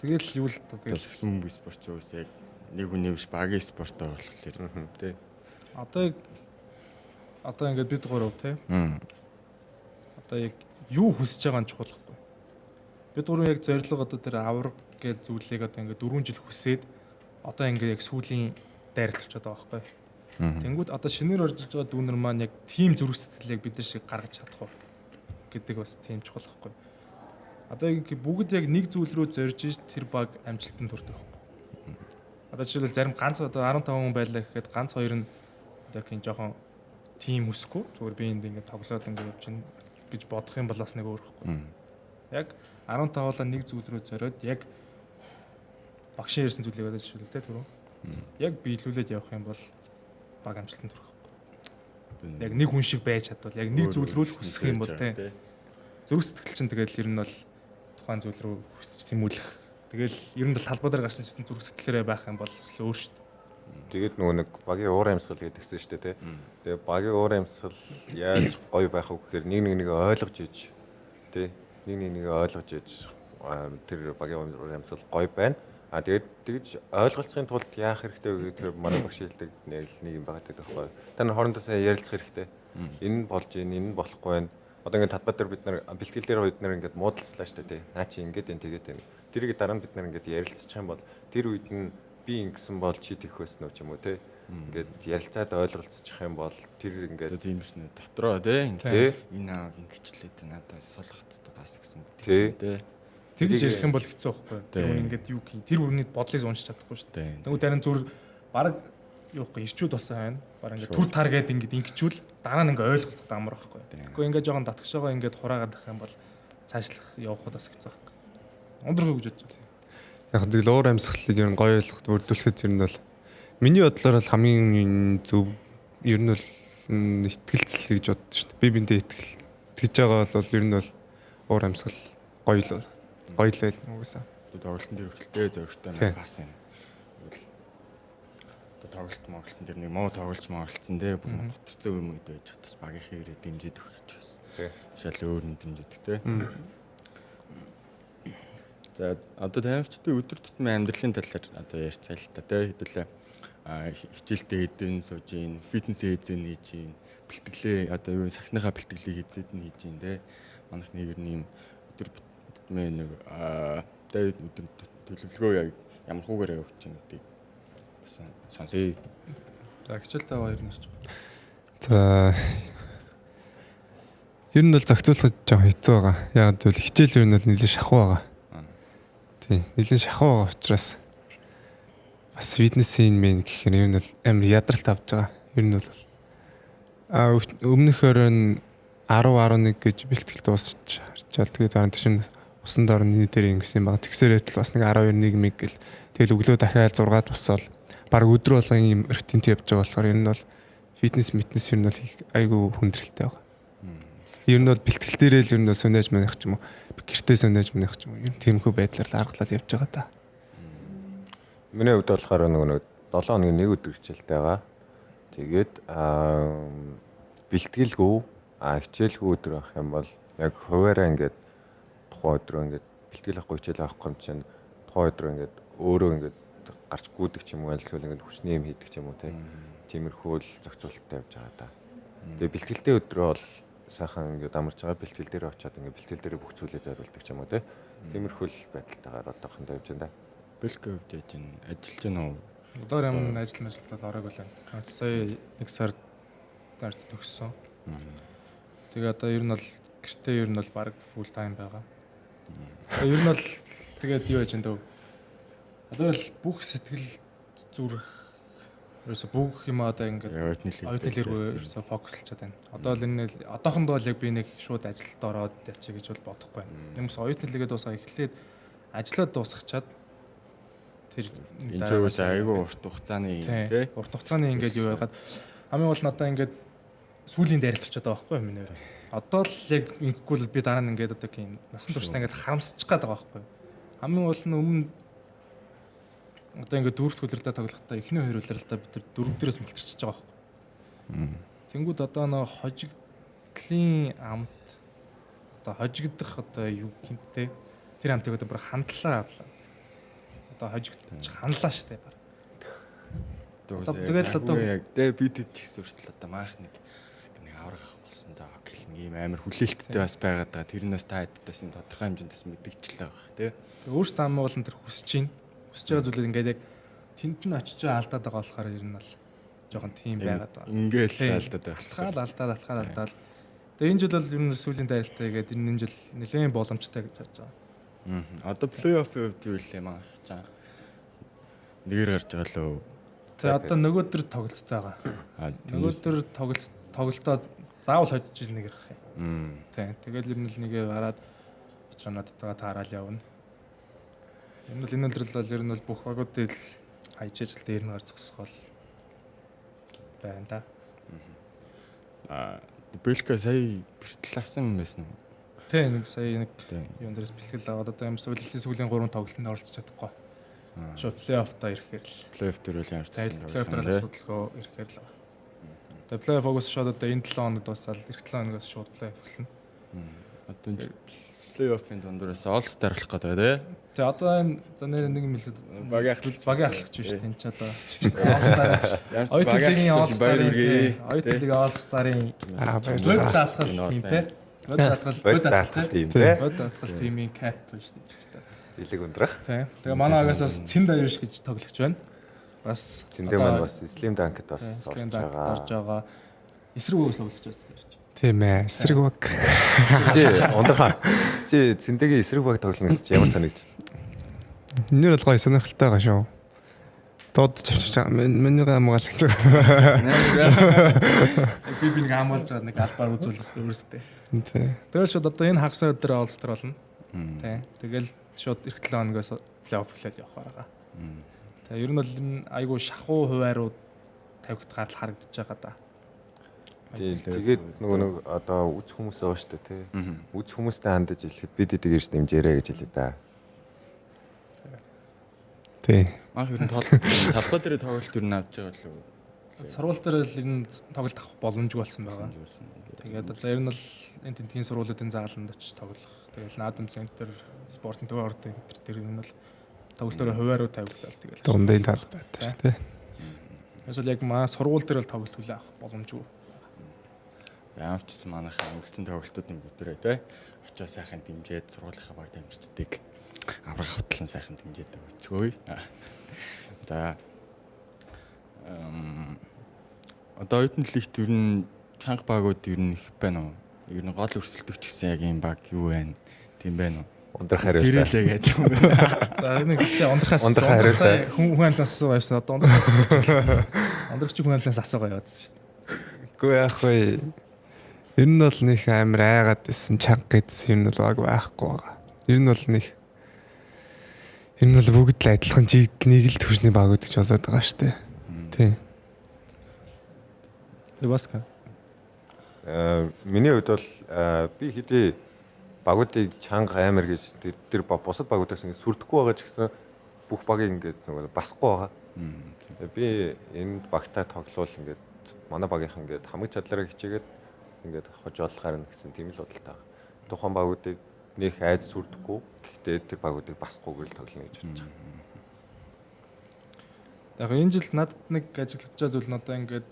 Тэгэл юу л одоо тэгэл сагсан бөмбөг спорт ч үс яг нэг үнэ биш багийн спортоор болохоор тий. Одоо ингээд бид гурав тий. Одоо яг юу хүсэж байгаа нь чухал байхгүй. Бид гурав яг зорилго одоо тэр авраг гэж зүйлийг одоо ингээд 4 жил хүсээд одоо ингээд яг сүүлийн дайралж байгаа байхгүй. Тэнгүүд одоо шинээр орж иж байгаа дүүнер маань яг тийм зүрх сэтгэлийг бид нар шиг гаргаж чадах уу гэдэг бас тийм чухал байхгүй. Одоо ингээд бүгд яг нэг зүйл рүү зорж иж тэр баг амжилтанд хүрдэг байхгүй. Одоо жишээлбэл зарим ганц одоо 15 хүн байлаа гэхэд ганц хоёр нь одоо тийм жоохон тим өсөхгүй зүгээр би энд ингээд тоглоод ингээд явчихна гэж бодох юм бол бас нэг өөр хэвгүй. Яг 15-уулаа нэг зүйл рүү зориод яг багшийн ярьсан зүйлийг одоо жишээлбэл тэ түрүү. Яг биелүүлээд явах юм бол баг амжилтанд хүрэх хэвгүй. Яг нэг хүн шиг байж чадвал яг нэг зүйл рүү л хүсэх юм бол тэ. Зүрх сэтгэл чинь тэгэл ер нь бол тухайн зүйл рүү хүсэж тэмүүлэх. Тэгэл ер нь бол талбай дээр гарсан чинь зүрх сэтгэлээрээ байх юм бол л өөр шүү дээ. Тэгээд нөгөө нэг багийн уур амьсгал гэдгсэн шүү дээ тий. Тэгээ багийн уур амьсгал яаж гоё байх вэ гэхээр нэг ойлгож иж тий. Нэг ойлгож иж тэр багийн уур амьсгал гоё байна. Тэгээд тэгж ойлголцохын тулд яах хэрэгтэй вэ гэхээр манай багш хэлдэг нэг юм байгаа байхгүй. Та нар хоорондоо сайн ярилцах хэрэгтэй. Энэ нь болж ийн, энэ нь болохгүй байна. Одоо ингээд талбай дээр бид нар бэлтгэл дээр бид нар ингээд муудалцлаа шүү дээ тий. Наа чи ингээд энэ тэгээд байна. Тэрийг дараа нь бид нар ингээд ярилцчих юм бол тэр үед нь би ингэсэн бол чи тийх байсан уу ч юм уу те ингээд ярилцаад ойлголцчих юм бол тэр ингээд тийм биш нэ дотроо те энэ аав ингэчлээд надаас сулгахт бас гэсэн үг те тэгж ярих юм бол хэцүү байхгүй. Тэр хүн ингээд юу гин тэр бүрний бодлыг уншиж чадахгүй шүү дээ. Тэгвэл дараа нь зүр баг юухгүй ирчүүд болсон байна. Бараг ингээд түр таргээд ингээд ингэчүүл дараа нь ингээд ойлголцох амар байхгүй. Тэгэхгүй ингээд жоохон татгшаага ингээд хураагаад ах юм бол цаашлах явах бас хэцүү байхгүй. Ундрах гэж бодож байна. Яг тэгэл уур амьсгалыг ер нь гоё ойлгоход бүрдүүлэхэд ер нь бол миний бодлоор бол хамгийн зөв ер нь бол итгэлцэл гэж боддоо шүү дээ. Би биндээ итгэж байгаа бол ер нь бол уур амьсгал гоё л байл угаасаа. Одоо тоглолтын дээр хөлтэй зөрөгтэй бас юм. Одоо тоглолтын дээр нэг муу тоглож маалцсан те бүр гоцтой юм гэдэг ч бас багийнхээ ирээ дэмжиж өгч байсан. Шал өөр нь дэмжиж те. За одоо тамирчдын өдөр тутмын амьдралын талаар одоо ярьцгаая л та тий хэдүүлээ хичээлтэй хэдэн сууж ийн фитнес хийзэн хийж ийн бэлтгэлээ одоо юу сагсныхаа бэлтгэлийг хийзээд нь хийж ийн тий манайхны ер нь юм өдөр тутмын нэг тий өдөр төлөвлөгөө яг ямар хүүгээр явуулж ийн гэдгийг сонсъё. За хичээлтэй хоёр нэрч. За Ер нь бол зохицуулах жоохон хэцүү байгаа. Яг зөвл хичээл ер нь бол нэлээд шахуу байгаа. Тийм, нэлээд шахуу байгаа учраас бас фитнесийн мен гэх юм ер нь бол амар ядралт авч байгаа. Ер нь бол өмнөх оройн 10-11 гэж бэлтгэл дуусч харчаал тэгээд дараа нь тийм усан дор нэг дээр ингэсэн байгаа. Тэгсээрээ бас нэг 12-1 мэг гэл тэгэл өглөө дахиад 6-д босоод баг өдөр болгон юм рутинт явж байгаа болохоор ер нь бол фитнес ер нь бол айгүй хүндрэлтэй байгаа. Ер нь бол бэлтгэл дээрээ л ер нь сүнэж манайх ч юм уу гэртээ сүнэж манайх ч юм уу юм тиймэрхүү байдлаар л аргалаад явж байгаа та. Миний хувьд болохоор нэг 7 хоногийн нэг өдөр хичээлтэй байгаа. Тэгээд бэлтгэлгүй хичээлгүй өдөр авах юм бол яг хуваараа ингээд тухайн өдрөө ингээд бэлтгэл авахгүй хичээл авахгүй юм чинь тухайн өдрөө ингээд өөрөө ингээд гарч гүйдэг ч юм уу эсвэл ингээд хүчний юм хийдэг ч юм уу тиймэрхүү л зохицуулалттай явж байгаа та. Тэгээд бэлтгэлтэй өдрөө бол сайхан ингээд амарч байгаа бэлтгэл дээр очиад ингээд бэлтгэл дээр бүх зүйлээ зориулдаг ч юм уу тиймэрхүү л байдалтайгаар одоохондоо явж байна да. Бэлтгэв яаж ин ажиллаж байна уу? Одоо юм ажил бол оройг байна. Сая 1 сард дарж төгссөн. Тэгээ одоо ер нь бол гэртээ ер нь бол баг full time байгаа. Тэгээ ер нь бол тэгээд юу яж энэ дөө. Одоо л бүх сэтгэл зүрх ерөөсө бүх юм одоо ингээд оюутны ерөөсө фокуслчаад байна. Одоо л энэ одоохондоо л яг би нэг шууд ажилд ороод ячи гэж бол бодохгүй байна. Юмс оюутны лигээ дуусаа эхлээд ажиллаад дуусгачаад тэр энэ ч айгүй урт хугацааны тий урт хугацааны ингээд юу яагаад хамгийн гол нь одоо ингээд сүүлийн дайрлуулчихад байгаа байхгүй юу миний. Одоо л яг ингэхгүй л би дараа нь ингээд одоо тийм насан туршдаа ингээд харамсчих гээд байгаа байхгүй юу. Хамгийн гол нь өмнө одоо ингээд дөрөвт хөлрөлтөд тоглохдоо эхний хоёр хөлрөлтөд бид нар дөрөв дээрээс мэлтэрчихэж байгаа байхгүй. Тэнгүүд одоо нэг хожигдлын амт одоо хожигдох одоо юу гэмтэй тэр амтыг одоо бүр хандлаа авлаа. Одоо хожигдчих ханлаа штэ баг. Тэгээд одоо яг бид хэд ч гэсэн хүртэл одоо маах нэг авраг авах болсон даа гэх юм амар хүлээлттэй бас байгаад байгаа. Тэрнээс та хэддээс нь тодорхой хэмжээнд бас мэдгичлээ байгаа тий. Өөрсдөө амгуулан тэр хүсэж чинь хүсэж байгаа зүйлүүд ингээд яг тэнд нь очиж алдаад байгаа болохоор ер нь бол жоохон тийм байгаад байгаа. Ингээл алдаад байгаа. Алхаад. Тэгээ энэ жил бол ер нь сүүлийн дайралтай гэдэг энэ жил нэлээд боломжтой гэж харж байгаа. Одоо плей-оффын хувьд юу вэ маа? Нэгээр гарч байгаа лөө. Тэгээ одоо нөгөө төр тоглолттой байгаа. Нөгөө төр тоглолтоо заавал хожиж ирнэ гэх юм. Тэгэл ер нь л нэгээ гараад бочронодтойгоо таарал явна. Энэ л бол ер нь бол бүх багуудыг л хайж ажил дээр нь гар зогсгол байна да. Бэлка сая бэртэл авсан юм байсан уу? Тий, нэг сая нэг юун дээрс бэлтгэл аваад одоо юм сүүлийн 3 тоглолтод оролцож чадахгүй. Шот плей-оффта ирэхээр л. Плей-офф дээр үл ямарчсан. Плей-оффтаар асуудалгүй ирэхээр л. Тэгээ плей-оффоос шууд одоо энэ 7 хоногд дуусаад эх 7 хоногоос шууд плей-офф эхэлнэ. Одоо плей-оффын дундуураас All-Star болох гэдэг тий. Тэгээ одоо энэ за нэр нэг юм хэлээд багийн ахлагч биш тэн ч одоо All-Star. Багийн All-Star Оюутлын All-Star-ын байрлал тийм тий. Бодлол тимийн кап биш тийм. Илэг өндрөх. Тэгээ манай агаас Цэнд аюуш гэж тоглогч байна. Бас Цэндээ маань бас Slim Dunk-д бас орж байгаа. Эсрэг өөс тоглож байгаа тийм. Тийм ээ, эсрэг баг. Чи ундрахаа. Чи Цэндэгийн эсрэг баг тоглоно гэж ямар санагдаж байна? Энэ бол гоё сонирхолтой байгаа шүү. Дод чавчж байгаа. Минийгаа хамгаалагч байгаа. Би нэг хамгаалж байгаа нэг албаар үзүүлсэн өөрсдөө. Тийм. Тэгэл шууд одоо энэ хагас өдөр All-Star болно. Тийм. Тэгэл шууд эх 7 хоногоос плей-офф эхлэл явах байгаа. Тэгээ ер нь бол энэ айгүй шахуу хуваарууд тавигдгаар л харагдаж байгаа да. Тэгээд нөгөө одоо үз хүмүүс байгаа шүү дээ тий. Үз хүмүүстэй хандаж хэлэхэд бид эдийг ирж дэмжээрэй гэж хэлээ да. Тий. Анх ер нь талбай дээр тоглолт ер нь авч байгаа л үү? Сургууль дээр л энэ тоглолт авах боломжгүй болсон байгаа. Тэгээд одоо ер нь бол энэ тентгийн сургуулиудын зааланд очиж тоглох. Тэгэл наадам центр, спортын төв ордын тэр ер нь бол тоглолтоор хувааруу тавигдал тэгэл. Дундын талбай дээр тий. Эсвэл яг маа сургууль дээр л тоглолт хүлээх боломжгүй. Ямар ч гэсэн манайхаа үлдсэн тоглолтуудын бүдрээ тий. Очоо сайхан дэмжээд сургуулийнхаа баг дамжирчдыг авраг хавтлан сайхан дэмжээд өгцгөөе. За одоо оюутны лигт ер нь чанга багууд ер нь их байна уу? ер нь гол өрсөлдөгч гэсэн яг юм баг юу вэ? Тийм байна уу? Ундрах хариултаа. Тэрэлээ гэдэг. За энэ гэхдээ ундрахаас Ундрах хариултаа. хүн амтнаас асуугаа явсан. Одоо ундрагч хүн амтнаас асуугаа явуулсан шүү дээ. Үгүй яах вэ? Ер нь бол нэг амар айгаад исэн чанга гэдсэн юм бол байхгүй байгаа. Ер нь бол нэг ер нь бол бүгд л адилхан жигдэл нэг л төвшний баг гэж болоод байгаа шүү дээ. Тий. Баска. Миний хувьд бол би хэдий багуудыг чанга амар гэж тэр бусад багуудаас ингэ сүрдэхгүй байгаа ч гэсэн бүх багийг ингээд нөгөө басахгүй байгаа. Би энэ багтаа тоглол ингээд манай багийнхан ингээд хамаг чадлаараа хичээгээд ингээд хожоолох харна гэсэн тийм л бодолтой байгаа. Тухайн багуудыг нэг айз сүрдэхгүй гэхдээ тэр багуудыг басахгүйгээр л тоглоно гэж бодож байгаа. Яг энэ жил надад нэг ажиглаж байгаа зүйл нь одоо ингээд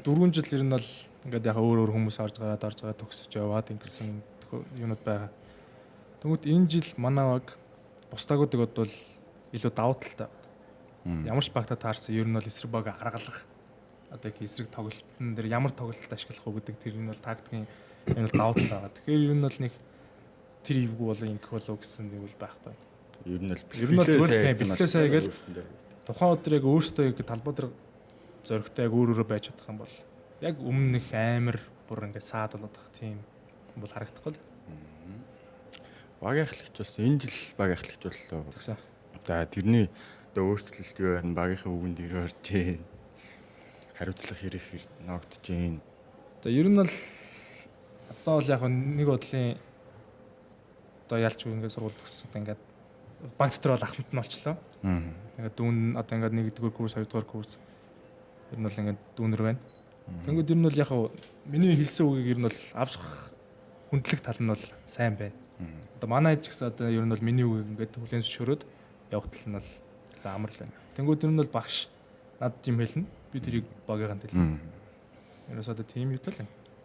4 жил ер нь бол ингээд яг өөр хүмүүс орж гараад төгсөж яваад ингэсэн юунууд байгаа. Тэгвэл энэ жил манай баг бусдаагуудыг бодвол илүү давуу талтай. Ямар ч багтаа таарсан ер нь бол эсрэг баг аргалах одоо их эсрэг тоглолтын дээр ямар тоглолт ашиглах уу гэдэг тэр нь бол тактикийн энэ бол давуу тал байгаа. Тэгэхээр ер нь бол нэг тэр ивгүй болоо ингэх болоо гэсэн юм бол байхгүй. Ер нь бэлтгэлээ сая гээл тухайн өдөр яг өөртөө яг талбай дээр зөрөгтэй яг өөрөөрөө байж чадах юм бол яг өмнөх амар бүр ингээд саад болоод тах тийм бол харагдахгүй л. Баг ахлагч болсон энэ жил баг ахлагч боллоо. Тэгсэн. За тэрний одоо өөрчлөлт юу байна? Багийнхаа үгэнд ирж дээ. Хариуцлах хэрэг ногдож дээ. Одоо ер нь бол одоо бол яг нэг бодлын одоо ялч ингээд сургууль төгссөн ингээд баг дотор бол ахмад нь болчлоо. Ингээд дүүн одоо ингээд 1-р курс 2-р курс ер нь бол ингээд дүүнэр байна. Тэнгүүд ер нь бол яг миний хэлсэн үгийг ер нь бол авч хүндлэх тал нь бол сайн байна. Одоо манай ээж гэсэн одоо ер нь бол миний үгийг ингээд хүлээн зөвшөөрөөд явах тал нь бол амар л байна. Тэнгүүд ер нь бол багш надад юм хэлнэ. Би тэрийг багийнхан хэлнэ. Ерөөсөө одоо тийм юу tal.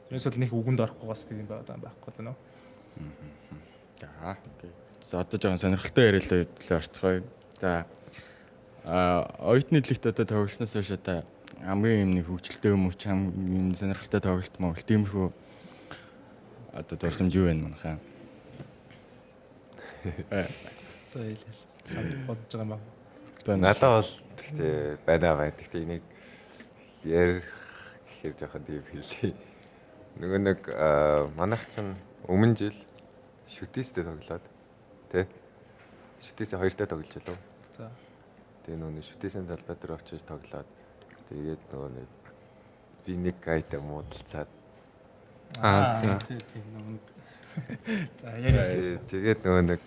Тэрээс бол нэг үгэнд орохгүйгаас тийм байхгүй л нөө. За окей. За одоо жоохон сонирхолтой яриалаа хэлээ орцгоё. За оюутны лигт одоо тоглосноос хойш одоо хамгийн юм нэг хөгжилтэй юм уу ч хамгийн сонирхолтой тоглолт Монгол тиймэрхүү одоо дурсамж юу байна манайхаа. За хэлээ. Санд бодож байгаа юм байна. Надад бол гэхдээ байна. Гэхдээ энийг ярих гэхээр жоохон тийм хэлээ. Нөгөө нэг манайхцсан өмнө жил шүтээстэй тоглоод тий. Шүтээсээ 2-тай тоглож байлаа. За. Тэгээ нөгөө шүтээсийн талбай дээр очиж тоглоод тэгээд нөгөө нэг би нэг гайтай муудалцаад За тийм нэг. За яа. Тэгээд нөгөө нэг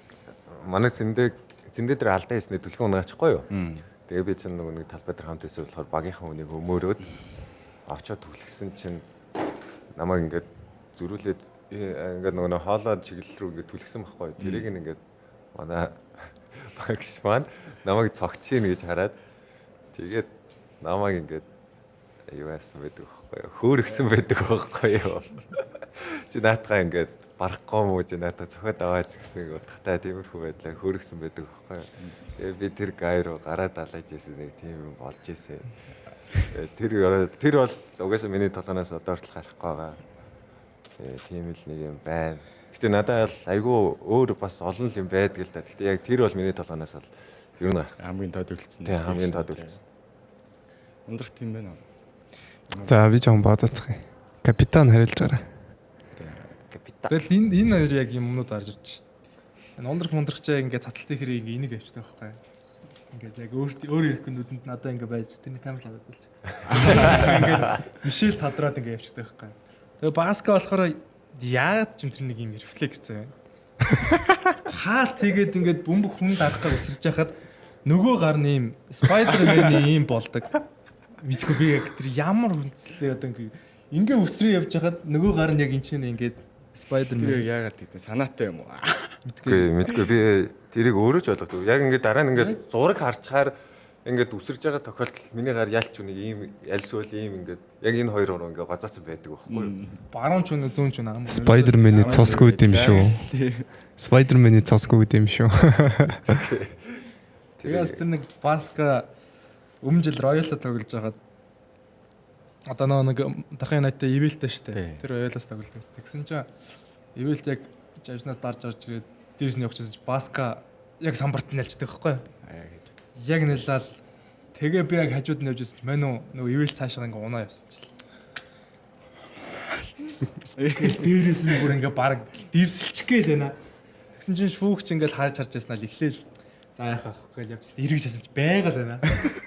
манай зэндээ дээр алдаа хийснээр түлхэн унагаачихгүй юу? Тэгээ би чинь нөгөө нэг талбай дээр хамт байсан болохоор багийнхаа хүнийг өмөөрөөд авчаад түлхсэн чинь намайг ингээд зөрүүлээд ингээд нөгөө хоолоо чиглэл рүү ингээд түлхсэн байхгүй. Тэрийг ингээд манай багш маань намайг цогцхийн гэж хараад тэгээд намайг ингээд юу яасан байдаг байхгүй юу? Хөөргсөн байдаг байхгүй юу? Чи наатгаа ингээд барахгүй муу чи наатаа цохоод аваач гэсэн утгатай тиймэрхүү байдлаар хөөргсөн байдаг байхгүй юу? Тэгээ би тэр гай руу гараа далайж ирсэн нэг тийм юм болж ирсэн. Тэр бол угаасаа миний толгоноос одоо хүртэл гарахгүй байгаа. Тийм л нэг юм байна. Гэтэ надад айгүй өөр бас олон юм байдаг л да. Гэтэ яг тэр бол миний толгоноос л ер нь хамгийн тод үлдсэн. Тийм хамгийн тод үлдсэн. Ундрах тийм байна уу? За би жоохон бодох юм. Капитан харилж гараа. Тэгэл энэ хоёр яг юмнууд гарч ирж шээ. Энэ ундрахчаа ингээд цацалтын хэрэг ингээд энийг авчдаг байхгүй. Ингээд яг өөр ирэхгүй нүдэнд надаа ингээд байж тэрний камер аваад залж. Ингээд Мишель тадраад ингээд явчихдаг байхгүй. Тэгээ баска болохоор яагаад ч юм тэр нэг юм рефлекс зөө. Хаалт хийгээд ингээд бөмбөг хүн дагахаар өсөрж яхад нөгөө гар нь ийм Spider-Man-ийн ийм болдог. Мэдгүй би яг тэр ямар хүнцлээ одоо ингээд өсрөө явж хахад нөгөө гар нь яг энэ чинь ингээд Spider-Man тэр яагаад гэдэг санаатай юм уу? Мэдгүй би тэрийг өөрөө ч ойлгохгүй. Яг ингээд дараа нь ингээд зураг харчаар ингээд үсэрж байгаа тохиолдолд миний гар ялч үнийг ийм альсвал ийм ингээд яг энэ хоёр руу ингээд гоцоцсон байдаг байхгүй юу? Баруун ч үнэ зүүн ч үнэ ам. Spider-Man-ийн цосгүй юм шүү. Spider-Man-ийн цосгүй юм шүү. Тэгээс тэр нэг баска өмнө жил Royal-а тоглож байгаад Одоо нэг Дархан Юнайтед ивэлтэй шүү Тий. дээ. Тэр ойлоос тоглолтоос. Тэгсэн чинь ивэлт яг жавснаас дарж орж ирээд дээрс нь явчихсан чинь Баска яг самбарт нь ялчдаг байхгүй юу? Яг нэлээд тэгээ би яг хажууд нь явж ирсэн чинь мань нөгөө ивэлт цаашаа ингээ унаа явсан чинь. Дээрээс нь бүр ингээ баг дивсэлчих гээл байна. Тэгсэн чинь шүүгч ингээл харж яснаа л эхлээл за яхах гээл явчихсан. Эргэж ясан чи байгаад байна.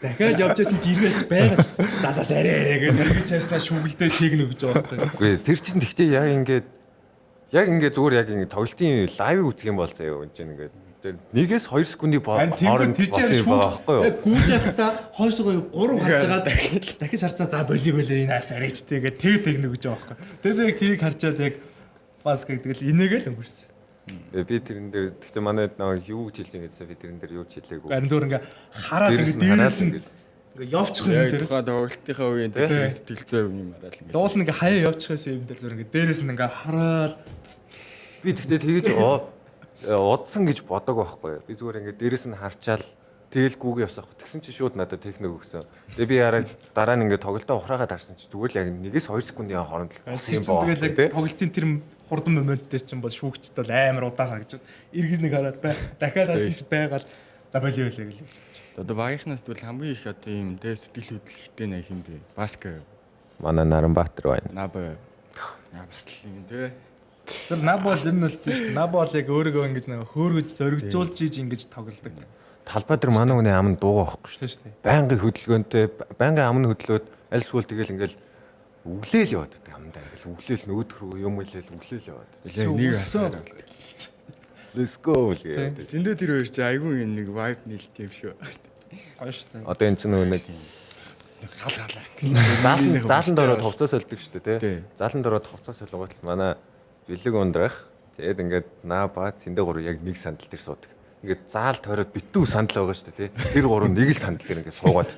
Дахиад явж ясан чи эргэж байгаад. За арай гэж эргэж яснаа шүүгэлдээ тэгнэ гэж байгаа байхгүй. Үгүй тэр чинь тэгтээ яг ингээд зүгээр яг ингээд тоглолтын лайвыг үзэх юм бол заяа энэ чинь ингээд тэр нэгээс 2 секундын хооронд болсон юм байгаа байхгүй юу? Яг гүйж явахдаа хойшоо 3 харж байгаа дахиж харцаа за болио энэ аас арайчтэй гэдэг тэгнэ гэж байгаа байхгүй. Тэгээд яг тэрийг харчаад яг бас гэдэг л инээгээл өнгөрсөн. Би тэрэн дээр гэхдээ манай нэг юу гэж хэлсэн гэдсэн би тэрэн дээр юу ч хэлээгүй. Харин зөөр ингээ хараад ингээ дээрээс нь ингээ явчих юм Яг дээр. тухайн тоглолтынхаа үеийн тэр сэтгэл зүй юм хараад ингээд. Дуул нь ингээ хаяа явчихсан юм дээр зөөр ингээ дээрээс нь ингээ хараад Би тэгтээ тэгэж удсан гэж бодоагүй байхгүй юу? Би зүгээр ингээд дээрэс нь харчаал тэгэл гүүгээ явсаах. Тэгсэн чинь шууд надад техник өгсөн. Тэгээ би яраа дараа нь ингээд тоглолтоо ухраагаад харсан чинь зүгээр л яг нэгээс 2 секундын хооронд л болсон юм байна. тэгэл яг тоглолтын тэр хурдан момент дээр чинь бол шүүгчтэй бол амар удаа сагж. Иргэс нэг хараад дахиад харсан чинь байгаал за болио гэлээ. Одоо багийнхнаас тэгвэл хамгийн их одоо ийм сэтгэл хөдлөлттэй нэг юм бэ. Баска Манай Наранбаатар байна. Наб бас л юм тий. Тэр набол энэ нь л тийм шүү дээ. Набол яг өөрийгөө ингэж нэг хөөргөж зоригжуулж ийж ингэж тоглодог. Талбай дээр манай хүний ам нь дуугаа байхгүй шүү. Тийм шүү дээ. Байнгын хөдөлгөөнтэй байнгын ам нь хөдлөөд аль эсвэл тэгэл ингээл өглөөл яваад байдаг амдаа ингээл өглөөл нөөдөх рүү юм хэлээл өглөөл яваад. Яг нэг асар. Let's go гэдэг. Зөндөө тэр хоёр чи айгүй нэг vibe нийлт юм шүү. Гоё шүү дээ. Одоо энэ ч нэг зааланд ороод хувцас солидөг шүү дээ тий. Зааланд ороод хувцас солингууд л манай бэлэг ундрах. Тэгээд ингээд наба цэндэ гурав яг нэг сандал дээр суудаг. Ингээд заал тойроод битүү сандал байгаа шүү дээ тий. Тэр гурав нэг л сандал дээр ингээд суугаад.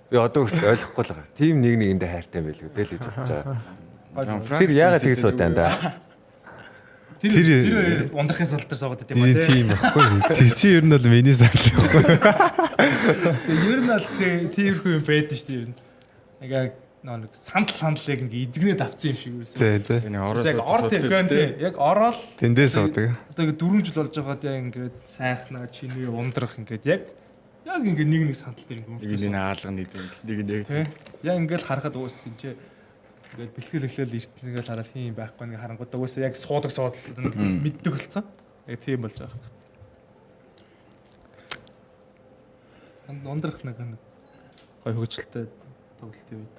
Би одоо хүртэл ойлгохгүй л байгаа. Тим нэг нэгэндээ хайртай юм байлгүй дээ л гэж бодож байгаа. Тэр яагаад тэгж суудаг юм да? Тэр ундрахын сал дээр суугаад байт юм аа тий. Тийм байхгүй. Тэр чинь ер нь бол миний санал байхгүй. Ер нь л тиймэрхүү юм байдаг шүү дээ ер нь. Яг нэг сандалыг ингээ эзэгнээд авцсан юм шиг байсан. Тий. Энэ орос Яг орт иргэн тий. Яг ороод Тэндээс суудаг. одоо ингээ 4 жил болж байгаад яг ингээд сайхнаа чиний ундрах ингээд яг ингээ нэг сандал дээр ингээ нэг энэ хаалганы зэндэл нэг нэг тий. Яг ингээл харахад уус тийч ингээд бэлтгэл эхлээл ертөнцийн хараад хин байхгүй нэг харангууд уус яг суудаг мэддэг болсон. Яг тийм болж байгаа. Ундрах нэг гой хөгжилтэй тоглолтын үед.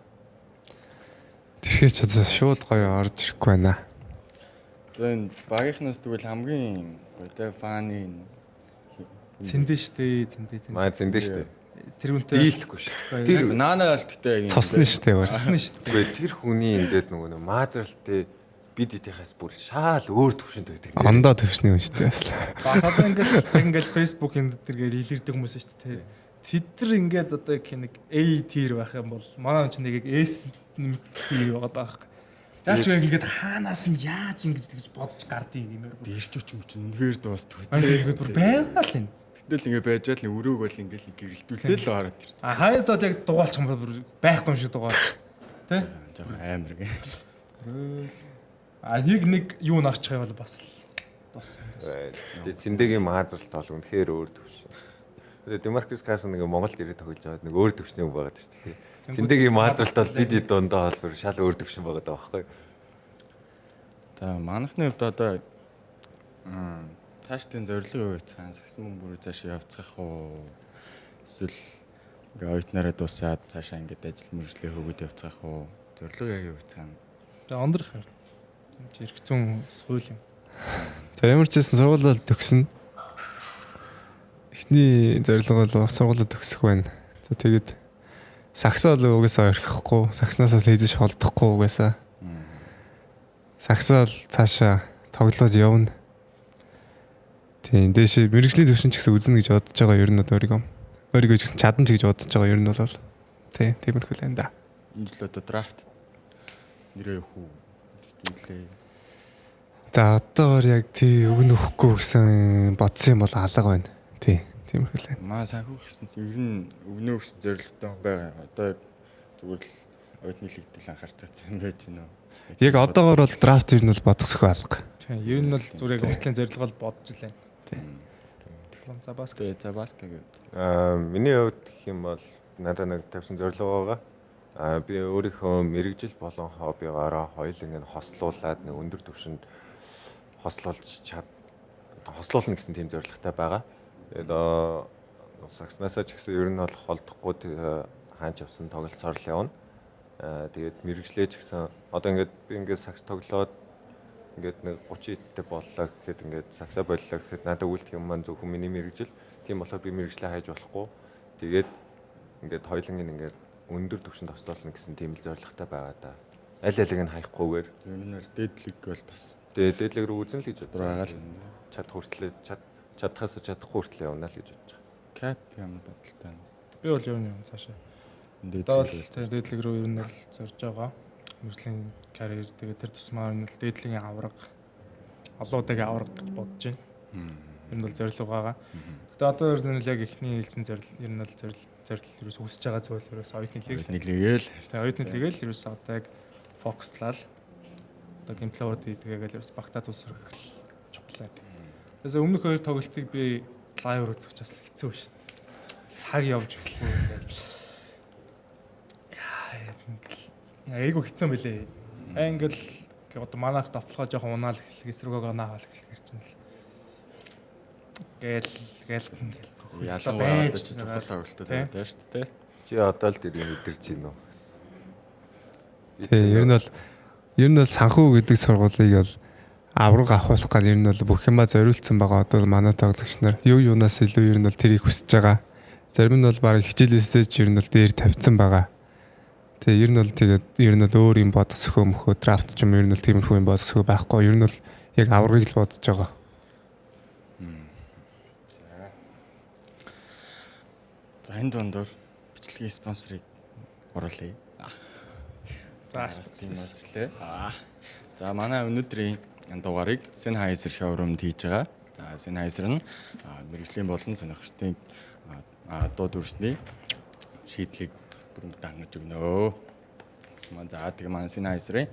Тэгэхээр ч одоо шууд гоё орж ирэхгүй байна. энэ багийнхнаас тэгвэл хамгийн гоё фаны Цэндэ штэ цэндэ. Маа зэндэ шүү дээ. Тэр үнтэй Дийлдэхгүй шүү. тэр наанаа л тэгтээ Цосны штэ өөр. цасна штэ. Гэхдээ тэр хүний ингээд нөгөө маазралтай бид эдийнхээс бүр шаал өөр төвшөнд байдаг. Ондоо төвшний юм штэ бас. Бас одоо ингээд фэйсбүүкийн тэргээл илэрдэг хүмүүс шүү дээ. Тэд нар ингээд одоо нэг A tier байх юм бол манай ч нэг S tier байгаа даа. Заалч ингээд хаанаас нь яаж ингэж тэгж бодож гардыг юмэр. дээрчүүч юм чинь үнэхээр дуустдаг. Ингээд бүр байгаа л энэ. Тэгэл ингэ байж л өрөөг бол ингээл гэрэлтүүлээ л гараад ирж. А хаяад яг дугаалч юм бүр байхгүй юм шиг дугаал. Тэ? Жаа амар гэ. А нэг юу нарчих юм бол бас л тус. Тэгээ цэндэгийн маазралт бол үнэхээр өөр төвшин. Тэгээ Демаркус Кас нэг Монголд ирээд тоглож байгаад нэг өөр төвшний юм байгаа шүү дээ. Цэндэгийн маазралт бол бидний дундаа бол шал өөр төвшин байгаа даа байхгүй. За манайхны хувьд одоо цаашдын зорилго юу цаан сагсан мөнгө бүр цааш явцгах уу? Эсвэл ингээ оюутнаараа дуусаад цаашаа ингээд ажил мэргэжлээ хөгөөд явцгах уу? Зорилго яг юу цаана? Тэгээ ондрох юм. Ирэх зүүн схуйл юм. За ямар ч хэлсэн сургуулиуд төгснө. Эхний зорилго бол сургуулиуд төгсөх байна. За тэгээд сагсаа л угаасаа орхихгүй, сагснаас л хийж холдохгүй угаасаа. Сагсаа л цаашаа тоглож явна. Тийм дээш мэрэгжлийн төвшин ч гэсэн үзнэ гэж бодож байгаа ер нь өөрийгөө. Өөрийгөө ч гэсэн чадна ч гэж бодож байгаа ер нь бол тий тиймэрхүү л энэ да. Энэ жил одоо драфт нэрээ хүү зүйлээ. За одоогоор яг тий өгнө өгөхгүй гэсэн бодсон юм бол алга байна. Тий тиймэрхүү л байна. Маа санхүү гэсэн ер нь өгнөө гэсэн зорилготой байгаа. Одоо зүгээр л оюутны лигтэл анхаарцсан юм байж гинөө. Яг одоогоор бол драфт ер нь бол бодгосхой алга. Тийм ер нь бол зүгээр уртлын зорилго бол бодож илээ. Тийм. За баскет. За баскет гэдэг. Миний хувьд гэх юм бол надад нэг тавьсан зорилго байгаа. Би өөрийнхөө мэрэгжил болон хоббигаараа хоёуланг нь хослуулад нэг өндөр түвшинд хослуулна гэсэн тийм зорилготой байгаа. Тэгээд сакснаасаа ч гэсэн ер нь бол холдохгүй хаач явсан тоглолцоор л явна. Тэгээд мэрэгжлээ ч гэсэн одоо ингээд би ингээд сакс тоглоод ингээд нэг 30 эдтэй боллоо гэхэд ингээд саксаа боллоо гэхэд надад үлдэх юм маань зөвхөн миний мэрэгжил. Тийм болохоор би мэрэгжлээ хайж болохгүй. Тэгээд ингээд хоёуланг нь ингээд өндөр түвшинд хослуулна гэсэн тийм л зорилготой байгаа да. Аль алиг нь хаяггүйгээр Ер нь бол дээдлэг бол бас дээдлэг рүү үзэн л гэж бодож байгаа л чадах хүртлээ чадхаас чадахгүй хүртлээ явна л гэж бодож байгаа. кап юм бодолтой. Би бол ер нь юм цаашаа. Дээдлэг рүү ер нь л зорж байгаа. Мэргэжлийн карьер тэгээд тэр тусмаар нь л дээдлийн авраг олон удаагийн авраг гэж бодож байна. Ер нь бол зорилго байгаа. Гэтэ одоо ер нь л яг эхний ээлжийн зорилго ер нь л зорилго ерөөс үсэж байгаа зүйл ерөөс оюутны лиг. Нийлэгээл Тэгээ оюутны лигээл ерөөс одоо яг фокуслал одоо геймплейд хийдгээгээл ерөөс багтаад усрах чухал. Тэгээс өмнөх хоёр тоглолтыг би лайваар үзэх ч бас хэцүү шүү дээ. Цаг явж болохгүй ингээл. Айгу хэцүү мөлий. Ингээл одоо манайх давталгаа жоохон унаал эхлэх эсрэгөө гонаагаал эхлэх чинь л. Гээл ялангуяа одоо чухал тоглолттой байдаг шүү дээ. Чи одоо л дэрийг мэдэрч байна уу? Тий, ер нь бол санхүү гэдэг сургуулийг бол авраг авахулах гал ер нь бол бүх юма зориулсан байгаа. Одоо манай тоглогч нар юунаас илүү ер нь бол тэрийг хүсэж байгаа. Зарим нь бол баг хичээлээсээ ч ер нь бол дээр тавьсан байгаа. Тэгээ ер нь бол тэгээд ер нь бол өөр юм бодсохөө мөхөө драфт ч юм ер нь бол тиймэрхүү юм бодсохөө байхгүй. Ер нь бол яг аврагыг л бодож байгаа. За энэ дундор бичлэгийн спонсорыг оруулъя. За тийм үйлчлээ. За манай өнөөдрийн дугаарыг Sennheiser showroom-д хийж байгаа. За Sennheiser нь мэргэжлийн болон сонирхчдын дуу дүрсний шийдлийг бүрэн хангаж өгнө. Гэсэн маань за тэгээ манай Sennheiser-ийн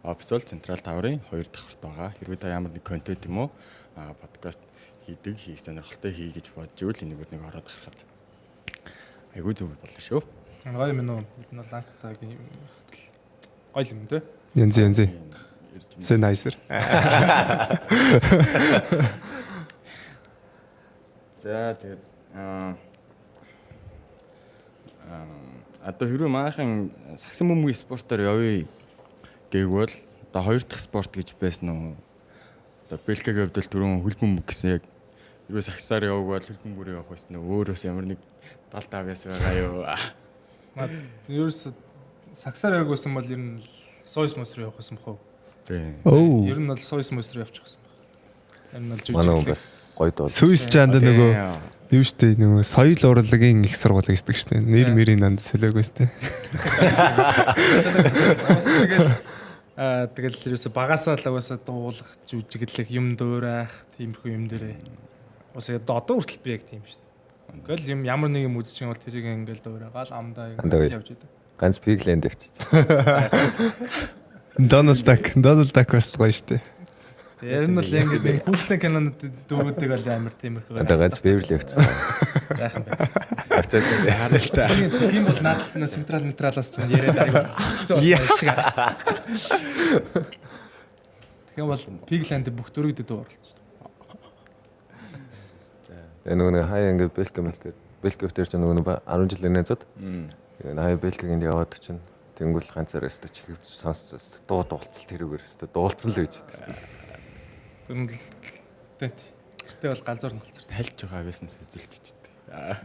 офис бол Централ таврын 2 давхарт байгаа. Хэрвээ та ямар нэг контент юм уу подкаст хийх сонирхолтой хий гэж бодж ивэл энэгээр нэг ороод гарахад айгүй зөв болно шүү. Гоё юм уу? Энэ бол анхтайгийн гоё юм дээ. Янз. Sennheiser. За тэгээд одоо хэрвээ манайхан сагсан бөмбөгийн спортоор явъя гээгвэл одоо хоёр дахь спорт гэж байсан уу? Одоо Бэлкагийн хувьд л түрүүн хөлбөмбөг гэсэн яг хэрвээ сагсаар яваг бол хөлбөмбөгөөр явах байсан уу? Өөрөөс ямар нэг 75-аас байгаа юу? Ерөөс сагсаар явагсан бол ер нь сойс мос руу явах гэсэн бохоо. Тийм. Ер нь бол сойс мос руу явчих гэсэн баг. Энэ бол Манай бас гоё дуу. Сүйс чаанда нөгөө юу штэ нөгөө соёл урлагийн их сургууль гэдэг штэ. Нэр мэрийн нанд солиог штэ. Тэгэл ерөөсө багасаа л угаасаа дуулах, жүжиглэх, юм дөөрэх, тиймэрхүү юм дээрээ. Уусаа одоо хүртэл би яг тийм штэ. Ингээл юм ямар нэг юм үзчих юм бол тэрийг ингээл дөөрөгаал амдаа явж идэв. Ганц Pigland авчиж. Donald Duck бас гоё штэ. Тэр нь бол ингээд хүүхдийн кинонууд дүүрүүдийг бол амар тиймэрхүү. Одоо ганц Beverly авчиж. Зайхан байна. Авчиж Харалтай. Тийм бол наадсан централаас ч яриад аяга хэцүү шиг. Тэгэхээр бол Pigland бүх дөрөв дэд оруулж. нөгөө хаяа ингээд Belgium дээр ч нөгөө 10 жилийн найзууд. Хаяа Belgium-д яваад чинь тэнгуэл ганцаар өстө чихвч сонсч дуулцал тэрүүгээр өстө дуулцсан л гэж байна. Тэр нь л гэртээ бол галзуур нь голцор. Тальж байгаа байсан үзүүлж чийдээ.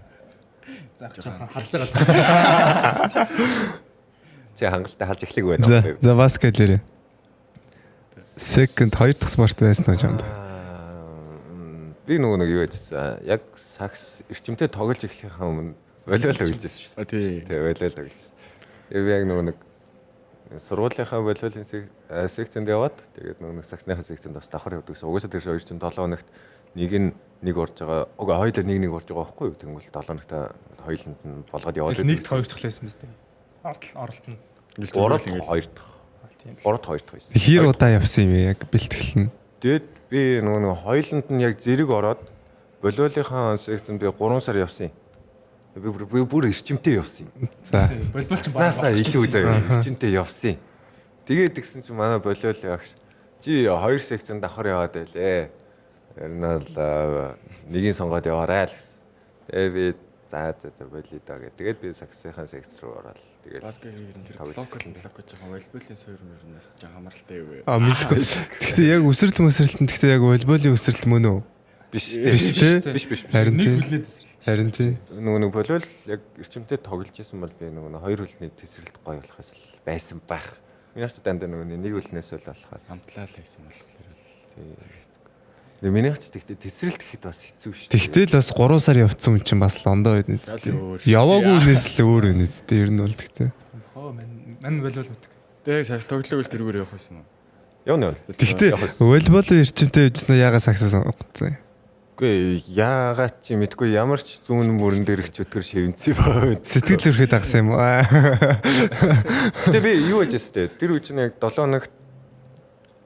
Заах жоохон халж байгаа. Чи хангалттай халж эхлэх байна. За баскет лэрэ. Second хоёр дахь спорт байсан уу чамд? Би нөгөө нэг юу яжсан. Яг сакс эрчимтэй тоглож эхлэхээ өмнө волейбол тоглож байсан шүү дээ. Тий, волейбол тоглож байсан. Би яг нөгөө нэг сургуулийнхаа волейболын секцэнд яваад тэгээд нөгөө саксныхаа секцэнд бас давхар явдаг гэсэн. Угаасаа тэр хоёр чинь 7 хоногт нэг орж байгаа. Угаа хоёулаа нэг орж байгаа байхгүй юу? Тэнгүүл 7 хоногт хоёуланд нь болгоод яваад нэг хоёрт талаасан биз дээ. оролт нь. Оролт 2 дахь. Тийм. Оролт 2 дахь байсан. Хэр удаа явсан юм бэ яг бэлтгэл нь? Тэгэд би нөгөө хоёуланд нь яг зэрэг ороод волейболынхаа секцэнд би 3 сар явсан юм. Би бүр эрчимтэй явсан юм. За. Волейбол ч Наасаа илүү заяа эрчимтэй явсан юм. Тэгээд тэгсэн чинь манай волейболын агш чи 2 секцэнд давхар яваад байлээ. Ер нь л нэгийг сонгоод яваарай л гэсэн. Тэгээ би за волей даа гэ. Тэгээд би саксынхаа секц рүү ороод тэгээд Баскетбол ер нь блок жоохон волейболын суурь мөрнөөс жоохон хамралтай юу вэ? Мэдгүй. Гэхдээ яг өсрэл мөсрэлтэн гэхдээ яг волейболын өсрэлт мөн үү? биш Тий. биш. Харин нэг тий. хүлээд Харин тий. Нөгөө волейбол яг эрчимтэй тоглож исэн бол би нөгөө хоёр хөлний тесрэлт гоё болохоос л байсан байх. Миний ч дандаа нөгөө нэг хөлнөөс л болохоор Хамтлаа л хийсэн болохоор. тий. Миний ч тэгтээ тесрэлт гэхэд бас хэцүү шүү. Тэгтэл бас 3 сар явцсан юм чинь бас лондоо байд үстэй. Яваагүй үнээс л өөр байна үстэй. Ер нь бол тэгтээ. Хоо мань волейбол мэддэг. Тэгээ сакс тоглоог л тэргээр явах байсан уу? Явна. Тэгтээ волейболын эрчимтэй байжснаа яага саксаа сонгоцсон юм. Үгүй яагаад чи мэдгүй ямар ч зүүн мөрөн дээр их чөтгөр шивэнцээ баа. Сэтгэл зүрхэд дагсан юм уу? Гэтэ би юу яжсэн те тэр үеч нэг 7 хоногт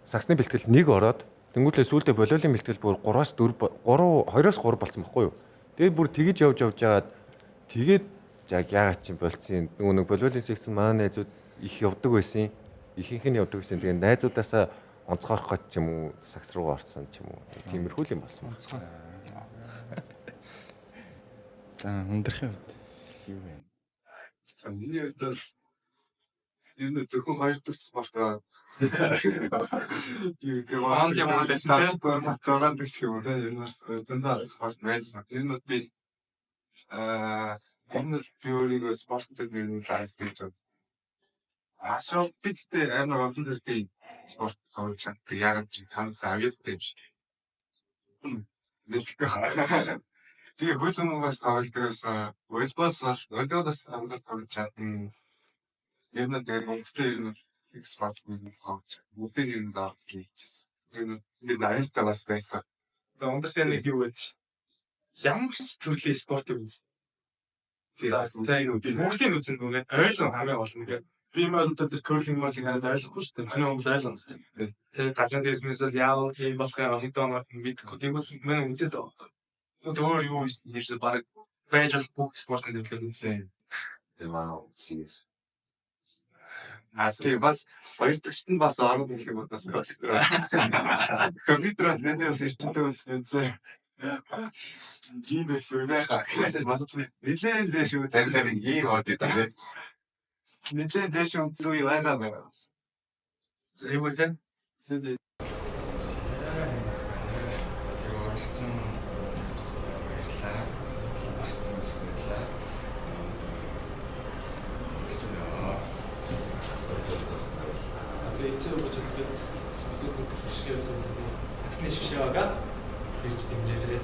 саксны бэлтгэл 1 ороод тэнгуүлээ сүүлдээ волейболын бэлтгэл бүр 3-аас 4 2-оос 3 болцсон байхгүй юу. Тэгээд бүр тэгэж явж жагаад тэгээд яг яагаад чи болцсон нөгөө нэг волейболын секцэн манай найзууд их явдаг байсан. Ихэнх нь явдаг байсан. Тэгээд найзуудаасаа онцгоорох гэж ч юм уу сакс руу орсон ч юм уу. Тиймэрхүү юм болсон. За өндрхийн хувьд юу вэ? За миний хувьд бол ер нь зөвхөн 2 дахь спорт байгаа. Юу гэдэг вэ? Анд юм уу лэснэ. 6 дахь юм уу? Ер нь зөндөө спорт байсан. Ер нь би энэ би өөрийгөө спортод ер нь лайст гэж бод. Ашиг бидтэй амар олон төрлийн спорт тоглож чаддаг. Яг ч цаанаас авьяастай юм шиг. Мэдгүй. Би хөлбөмбөгөөс тоглодог байсан. Волейболоос амгалт тоглож чадсан. Ер нь тэгээд мөнгөтэй ер нь их спорт тоглож. Бүгдийг ер нь даах хийчихсэн. Ер нь авьяастай бас байсан. За ундрахын нэг юу вэ? Ямар ч төрлийн спортыг үз. Тэгээд бүгдийг үзэн нүгэ ойлон хамгийн гол нь. Би мөн тэр curling мөн хараад ойлгохгүй шүү дээ. Манай хүмүүс ойлгосон. Тэгээд газрын дэсмээс л яав ийм болох юм хэдэн мэдгүй. Тэгвэл мань үзээд байгаа. Өөр юу нэрсээ баг байж бүх спортын төлөв үзсэн. Вау, serious. Тэг бас хоёр дахьт нь бас ороод ирэх юм бодсон бас. Компьютерээс нэдээс ирчтэй үзсэн. Тийм байсан юм аа. Бас нэлээд дэш үү тайлбар ийм од идэв. Нэлээд дэш үнцүү яагаад байгаа. Зөв үү? Сэдэ. Эцэг учраас спортын зөвшөөрөл хийсэн саксны шишээгаа ирж дэмжээрэй.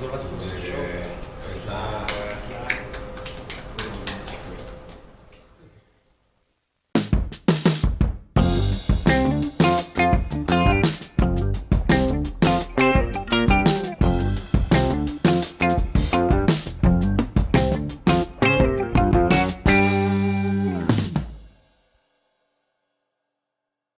6 жил шүү.